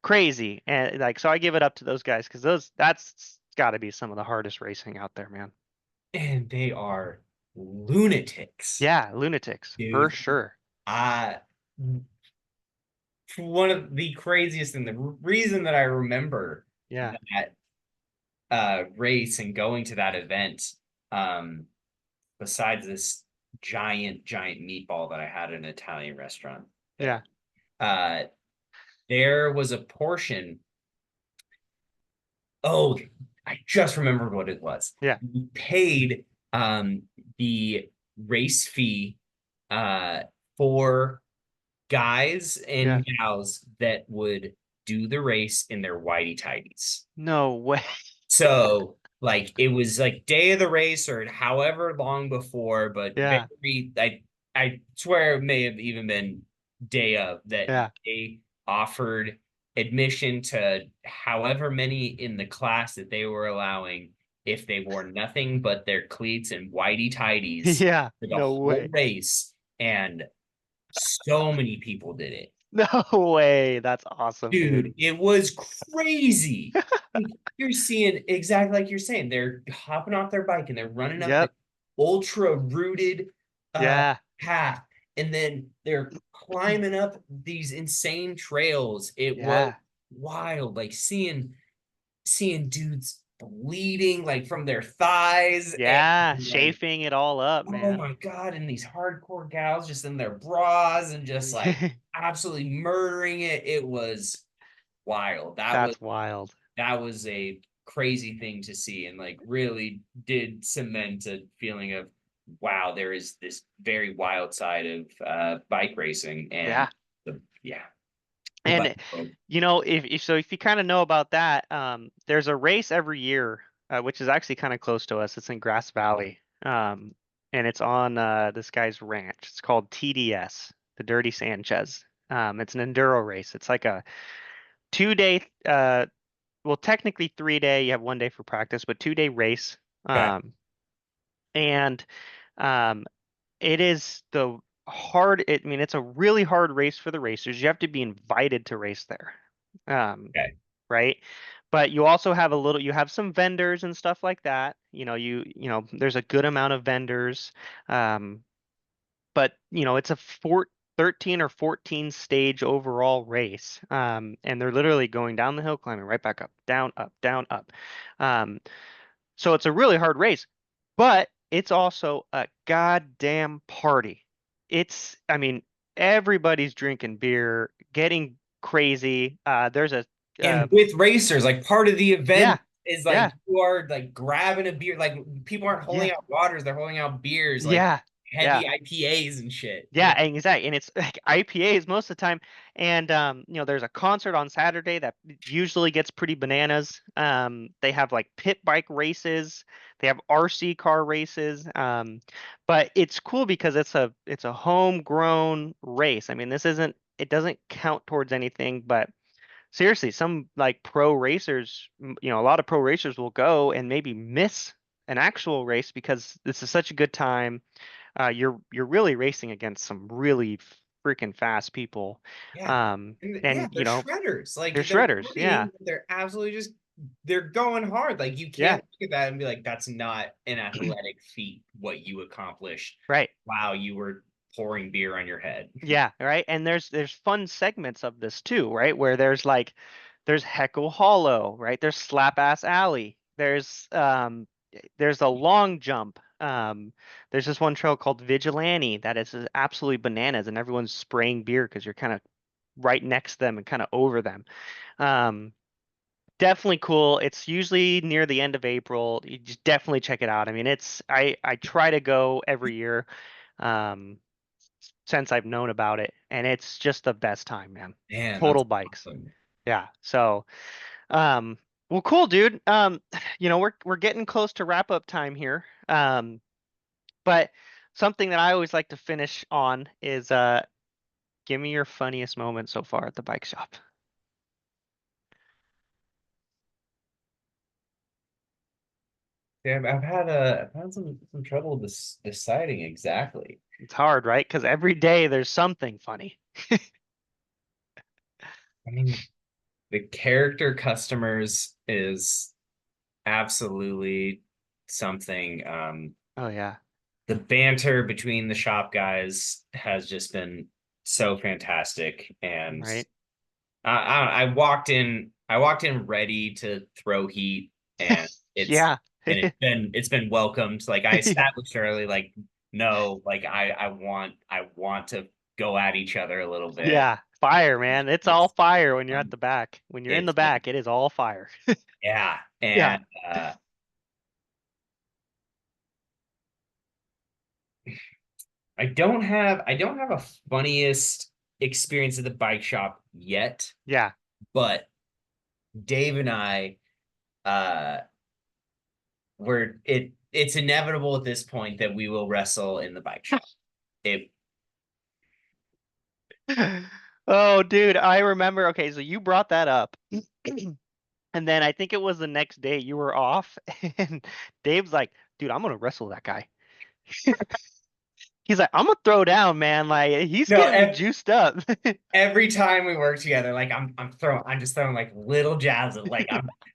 Speaker 1: crazy. And like so I give it up to those guys because that's got to be some of the hardest racing out there, man.
Speaker 2: And they are. lunatics,
Speaker 1: Yeah, lunatics for
Speaker 2: dude.
Speaker 1: sure.
Speaker 2: Uh one of the craziest and the reason that I remember
Speaker 1: Yeah,
Speaker 2: that race and going to that event, um, besides this giant meatball that I had at an Italian restaurant
Speaker 1: yeah,
Speaker 2: there, uh, there was a portion. Oh, I just remembered what it was.
Speaker 1: yeah,
Speaker 2: We paid the race fee uh for guys
Speaker 1: yeah.
Speaker 2: and gals that would do the race in their whitey tighties.
Speaker 1: No way.
Speaker 2: So like it was like day of the race or however long before, but
Speaker 1: Yeah,
Speaker 2: very I swear it may have even been day of that
Speaker 1: yeah.
Speaker 2: they offered admission to however many in the class that they were allowing if they wore nothing but their cleats and whitey tighties
Speaker 1: Yeah,
Speaker 2: for the
Speaker 1: no
Speaker 2: whole
Speaker 1: way.
Speaker 2: race. And so many people did it.
Speaker 1: No way. That's awesome, dude.
Speaker 2: Dude, it was crazy. Like, you're seeing exactly like you're saying. They're hopping off their bike and they're running up the
Speaker 1: Yep.
Speaker 2: ultra rooted
Speaker 1: Yeah,
Speaker 2: path, and then they're climbing up these insane trails. It was
Speaker 1: yeah,
Speaker 2: wild, like seeing dudes bleeding like from their thighs, and
Speaker 1: yeah.
Speaker 2: like,
Speaker 1: Chafing it all up,
Speaker 2: oh
Speaker 1: man.
Speaker 2: my God, and these hardcore gals just in their bras and just like absolutely murdering it. It was wild.
Speaker 1: That's wild.
Speaker 2: That was a crazy thing to see, and like really did cement a feeling of wow, there is this very wild side of bike racing. And
Speaker 1: Yeah.
Speaker 2: yeah, the bike
Speaker 1: And
Speaker 2: world.
Speaker 1: if you kind of know about that, there's a race every year, which is actually kind of close to us. It's in Grass Valley, and it's on this guy's ranch. It's called TDS, the Dirty Sanchez. It's an enduro race. It's like a 2 day, well, technically 3 day. You have 1 day for practice, but 2 day race.
Speaker 2: Okay.
Speaker 1: And um, it is the hard. I mean, it's a really hard race for the racers. You have to be invited to race there. Um,
Speaker 2: Okay.
Speaker 1: right? But you also have you have some vendors and stuff like that. There's a good amount of vendors. Um, but it's a 13 or 14 stage overall race. And they're literally going down the hill, climbing right back up, down, up, down, up. Um, so it's a really hard race, but it's also a goddamn party. I mean, everybody's drinking beer, getting crazy. There's a, uh,
Speaker 2: And with racers, like part of the
Speaker 1: yeah,
Speaker 2: event is
Speaker 1: yeah,
Speaker 2: like you are like grabbing a beer. Like people aren't
Speaker 1: yeah,
Speaker 2: holding out waters, they're holding out beers, like
Speaker 1: yeah, yeah.
Speaker 2: heavy IPAs and shit.
Speaker 1: Yeah, and exactly. And it's like IPAs most of the time. And there's a concert on Saturday that usually gets pretty bananas. They have like pit bike races, they have RC car races. But it's cool because it's a homegrown race. I mean, it doesn't count towards anything, but seriously, some like pro racers, a lot of pro racers will go and maybe miss an actual race because this is such a good time. You're really racing against some really freaking fast people.
Speaker 2: Yeah.
Speaker 1: Um,
Speaker 2: And yeah,
Speaker 1: and
Speaker 2: they're shredders.
Speaker 1: they're
Speaker 2: Like they're
Speaker 1: shredders. Yeah.
Speaker 2: partying, but they're absolutely just they're going hard. Like you
Speaker 1: Yeah.
Speaker 2: can't look at that and be like, that's not an athletic feat what you accomplished.
Speaker 1: Right.
Speaker 2: Wow, you were pouring beer on your head.
Speaker 1: Yeah, right. And there's fun segments of this too, right? Where there's Heckle Hollow, right? There's Slap Ass Alley. There's a long jump. There's this one trail called Vigilante that is absolutely bananas, and everyone's spraying beer because you're kind of right next to them and kind of over them. Um, Definitely cool. It's usually near the end of April. You just definitely check it out. I mean, I try to go every year, um, since I've known about it, and it's just the best time, man.
Speaker 2: Man, that's
Speaker 1: Total bikes.
Speaker 2: awesome.
Speaker 1: Yeah. So, um, well, cool, dude. We're getting close to wrap up time here. But something that I always like to finish on is give me your funniest moment so far at the bike shop.
Speaker 2: Yeah, I've had some trouble deciding exactly.
Speaker 1: It's hard, right? Because every day there's something funny.
Speaker 2: I mean, the character customers is absolutely something.
Speaker 1: Oh yeah.
Speaker 2: the banter between the shop guys has just been so fantastic. And
Speaker 1: right?
Speaker 2: I walked in ready to throw heat, and
Speaker 1: Yeah.
Speaker 2: it's been welcomed. Like I
Speaker 1: Yeah.
Speaker 2: established early, like no, like I want to go at each other a little bit.
Speaker 1: Yeah. Fire, man. It's all
Speaker 2: It's
Speaker 1: fire when you're at the back. When you're in the
Speaker 2: it's been
Speaker 1: back, it is all fire.
Speaker 2: yeah,
Speaker 1: Yeah.
Speaker 2: and I don't have a funniest experience at the bike shop yet,
Speaker 1: Yeah.
Speaker 2: but Dave and I uh it's inevitable at this point that we will wrestle in the bike shop. It
Speaker 1: Oh, dude, I remember. Okay, so you brought that up. And then I think it was the next day you were off, and Dave's like, dude, I'm gonna wrestle that guy. He's like, I'm gonna throw down, man. Like, he's
Speaker 2: no
Speaker 1: getting me juiced up.
Speaker 2: every time we work together, like I'm just throwing like little jabs of like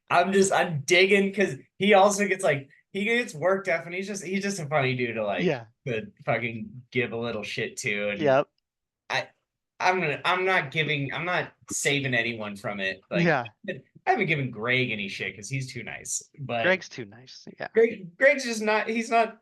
Speaker 2: I'm digging because he also gets like he gets worked up and he's just a funny dude
Speaker 1: Yeah.
Speaker 2: to fucking give a little shit to. And
Speaker 1: Yep.
Speaker 2: I I'm not saving anyone from it. Like
Speaker 1: Yeah.
Speaker 2: I haven't given Greg any shit because he's too nice. But
Speaker 1: Greg's too nice. Yeah.
Speaker 2: Greg's just not he's not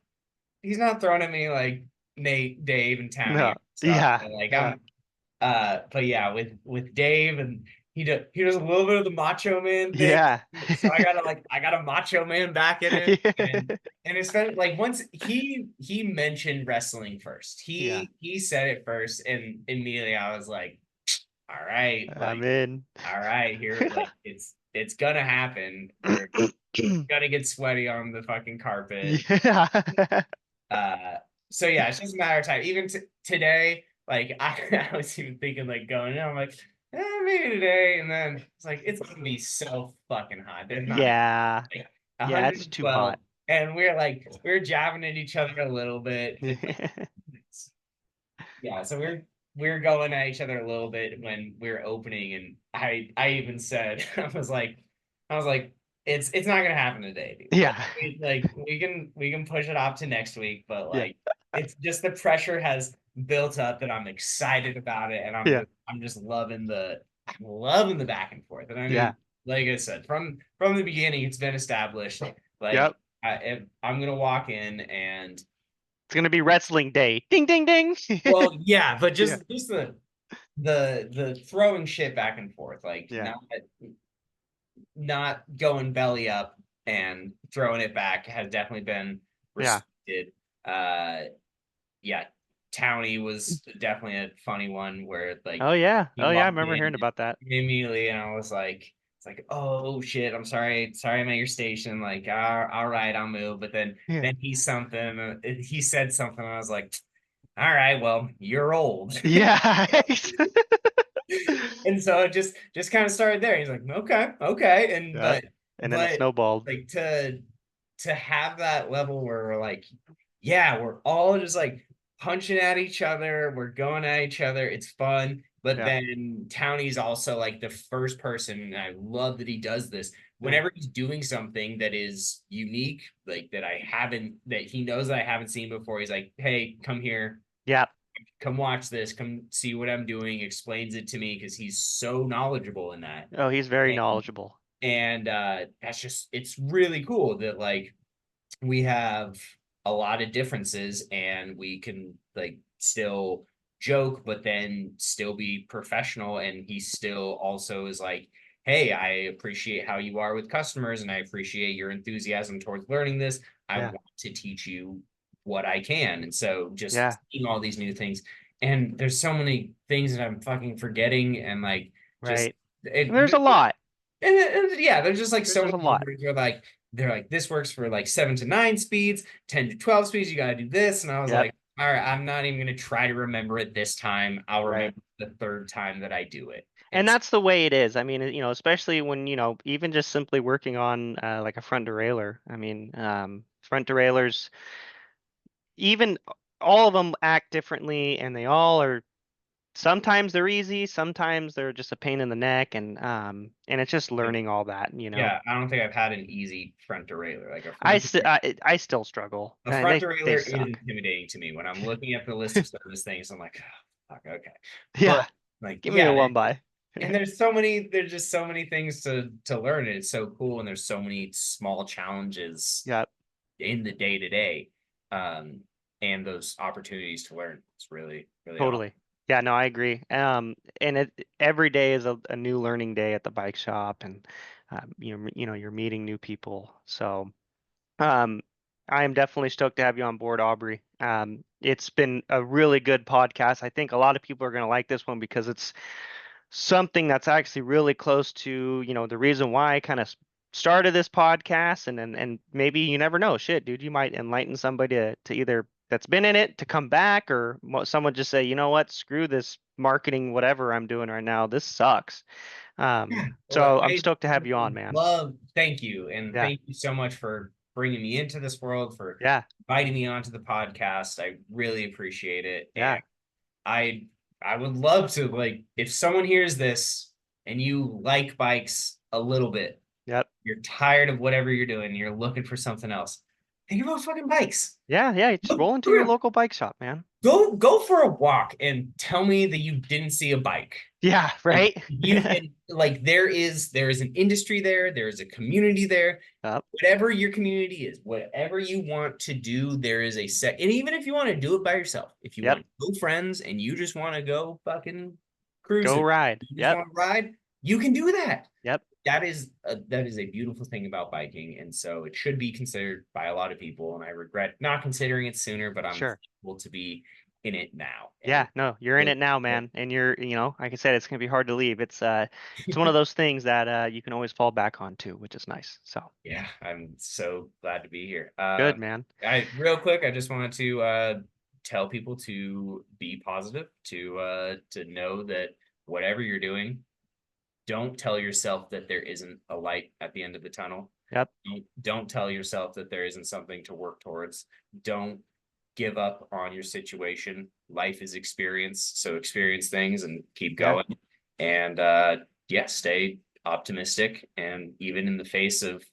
Speaker 2: throwing at me like Nate, Dave, and Townie
Speaker 1: No.
Speaker 2: and stuff.
Speaker 1: Yeah.
Speaker 2: But like
Speaker 1: Yeah.
Speaker 2: but yeah, with Dave and he does a little bit of the macho man thing.
Speaker 1: Yeah.
Speaker 2: So I got a macho man back in it. And especially like once he mentioned wrestling first.
Speaker 1: Yeah.
Speaker 2: He said it first and immediately I was like, all right,
Speaker 1: I'm
Speaker 2: like
Speaker 1: in.
Speaker 2: all right, here like it's gonna happen. We're gonna get sweaty on the fucking carpet.
Speaker 1: Yeah.
Speaker 2: Uh, so yeah, it's just a matter of time. Even today, like I was even thinking like going, I'm like, maybe today, and then it's like it's gonna be so fucking hot. There's not even
Speaker 1: Yeah.
Speaker 2: like
Speaker 1: Yeah, it's too
Speaker 2: 112,
Speaker 1: hot.
Speaker 2: and we're jabbing at each other a little bit. It's like yeah, so we're going at each other a little bit when we're opening, and I even said I was like it's not gonna happen today, dude.
Speaker 1: Yeah.
Speaker 2: Like we can push it off to next week, but
Speaker 1: Yeah.
Speaker 2: like it's just the pressure has built up that I'm excited about it, and
Speaker 1: Yeah.
Speaker 2: I'm just I'm loving the back and forth. And I
Speaker 1: Yeah.
Speaker 2: mean, like I said, from the beginning, it's been established. Like
Speaker 1: Yep.
Speaker 2: I'm gonna walk in and
Speaker 1: It's gonna be wrestling day. Ding ding ding.
Speaker 2: well, yeah, but
Speaker 1: Yeah.
Speaker 2: just the throwing shit back and forth, like
Speaker 1: Yeah.
Speaker 2: not going belly up and throwing it back has definitely been
Speaker 1: Yeah.
Speaker 2: respected. Uh, yeah, Townie was definitely a funny one where like
Speaker 1: Oh yeah.
Speaker 2: he
Speaker 1: Oh yeah, I
Speaker 2: walked
Speaker 1: remember hearing
Speaker 2: in
Speaker 1: about that.
Speaker 2: immediately, and I was like, it's like, oh shit, I'm sorry, I'm at your station. Like, all right, I'll move. But
Speaker 1: Yeah.
Speaker 2: then he said something, and I was like, all right, well, you're old.
Speaker 1: Yeah.
Speaker 2: And so it just kind of started there. He's like, okay, and
Speaker 1: Yep. And then it
Speaker 2: but
Speaker 1: snowballed.
Speaker 2: like to have that level where we're like, yeah, we're all just like punching at each other, we're going at each other, it's fun. But
Speaker 1: Yeah.
Speaker 2: then Townie's also like the first person, and I love that he does this.
Speaker 1: Yeah.
Speaker 2: Whenever he's doing something that is unique, like that he knows that I haven't seen before, he's like, hey, come here,
Speaker 1: Yeah.
Speaker 2: come watch this, come see what I'm doing, explains it to me because he's so knowledgeable in that.
Speaker 1: Oh, he's very
Speaker 2: And,
Speaker 1: knowledgeable.
Speaker 2: that's just it's really cool that like we have a lot of differences and we can like still joke but then still be professional, and he still also is like, hey, I appreciate how you are with customers and I appreciate your enthusiasm towards learning this. I
Speaker 1: Yeah.
Speaker 2: want to teach you what I can. And so just
Speaker 1: Yeah.
Speaker 2: seeing all these new things, and there's so many things that I'm fucking forgetting, and like just
Speaker 1: Right.
Speaker 2: it
Speaker 1: There's a lot.
Speaker 2: and yeah, there's just like so
Speaker 1: There's a
Speaker 2: many
Speaker 1: lot.
Speaker 2: numbers. They're like, this works for like 7 to 9 speeds, 10 to 12 speeds. You got to do this. And I was
Speaker 1: Yep.
Speaker 2: like, all right, I'm not even going to try to remember it this time. I'll
Speaker 1: Right.
Speaker 2: remember the third time that I do it.
Speaker 1: And
Speaker 2: And
Speaker 1: that's the way it is. I mean, especially when, even just simply working on like a front derailleur. I mean, front derailleurs, even all of them act differently and they all are sometimes they're easy, sometimes they're just a pain in the neck, and it's just learning all that, you know.
Speaker 2: Yeah, I don't think I've had an easy front derailleur. Like
Speaker 1: I still struggle.
Speaker 2: a
Speaker 1: And
Speaker 2: front
Speaker 1: they
Speaker 2: derailleur is
Speaker 1: suck.
Speaker 2: intimidating to me when I'm looking at the list of service things. I'm like, oh, fuck, okay, but
Speaker 1: Yeah,
Speaker 2: like,
Speaker 1: give me a
Speaker 2: yeah,
Speaker 1: one by.
Speaker 2: and there's just so many things to learn, and it's so cool, and there's so many small challenges
Speaker 1: Yeah,
Speaker 2: in the day to day, um, and those opportunities to learn. It's really really awesome.
Speaker 1: totally. Yeah, no, I agree. And every day is a new learning day at the bike shop, and you're meeting new people. So, um, I am definitely stoked to have you on board, Aubrey. It's been a really good podcast. I think a lot of people are going to like this one because it's something that's actually really close to, the reason why I kind of started this podcast, and maybe you never know, shit, dude, you might enlighten somebody to either that's been in it to come back, or someone just say, you know what, screw this marketing, whatever I'm doing right now, this sucks.
Speaker 2: Yeah. Well,
Speaker 1: So I'm
Speaker 2: I
Speaker 1: stoked to have you on, man.
Speaker 2: love, thank you. And
Speaker 1: Yeah,
Speaker 2: thank you so much for bringing me into this world, for
Speaker 1: yeah,
Speaker 2: inviting me onto the podcast. I really appreciate it. And
Speaker 1: yeah,
Speaker 2: I I would love to, like, if someone hears this and you like bikes a little bit,
Speaker 1: yep,
Speaker 2: you're tired of whatever you're doing, you're looking for something else. Think about fucking bikes.
Speaker 1: yeah, just
Speaker 2: Look,
Speaker 1: roll into your
Speaker 2: look,
Speaker 1: local bike shop, man.
Speaker 2: go for a walk and tell me that you didn't see a bike.
Speaker 1: Yeah,
Speaker 2: Like,
Speaker 1: right.
Speaker 2: you and like there is an industry there, there is a community there.
Speaker 1: Yep,
Speaker 2: Whatever your community is, whatever you want to do, there is a set. And even if you want to do it by yourself, if you
Speaker 1: yep,
Speaker 2: want no friends and you just want to go fucking
Speaker 1: go
Speaker 2: cruising,
Speaker 1: ride.
Speaker 2: you just
Speaker 1: Yep,
Speaker 2: want to ride, you can do that.
Speaker 1: yep,
Speaker 2: That is a beautiful thing about biking, and so it should be considered by a lot of people. And I regret not considering it sooner, but I'm
Speaker 1: sure.
Speaker 2: able to be in it now. And
Speaker 1: Yeah, no, you're in
Speaker 2: really,
Speaker 1: it now, man, and like I said, it's gonna be hard to leave. It's one of those things that you can always fall back on too, which is nice. So
Speaker 2: yeah, I'm so glad to be here.
Speaker 1: good, man.
Speaker 2: I real quick, I just wanted to tell people to be positive, to know that whatever you're doing, don't tell yourself that there isn't a light at the end of the tunnel.
Speaker 1: Yep,
Speaker 2: Don't tell yourself that there isn't something to work towards. Don't give up on your situation. Life is experience, so experience things and keep
Speaker 1: yeah,
Speaker 2: going. And yeah, stay optimistic. And even in the face of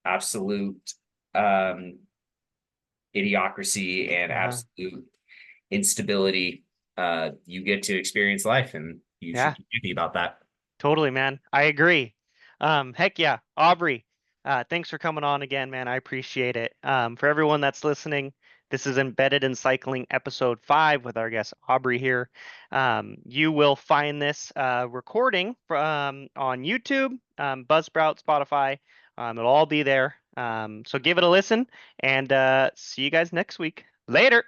Speaker 2: absolute um, idiocracy and
Speaker 1: uh-huh.
Speaker 2: absolute instability, you get to experience life, and you should
Speaker 1: Yeah,
Speaker 2: be happy about that.
Speaker 1: totally, man. I agree. Heck yeah, Aubrey. Thanks for coming on again, man. I appreciate it. For everyone that's listening, this is Embedded in Cycling episode 5 with our guest Aubrey here. You will find this recording on YouTube, Buzzsprout, Spotify. It'll all be there. So give it a listen, and see you guys next week. Later.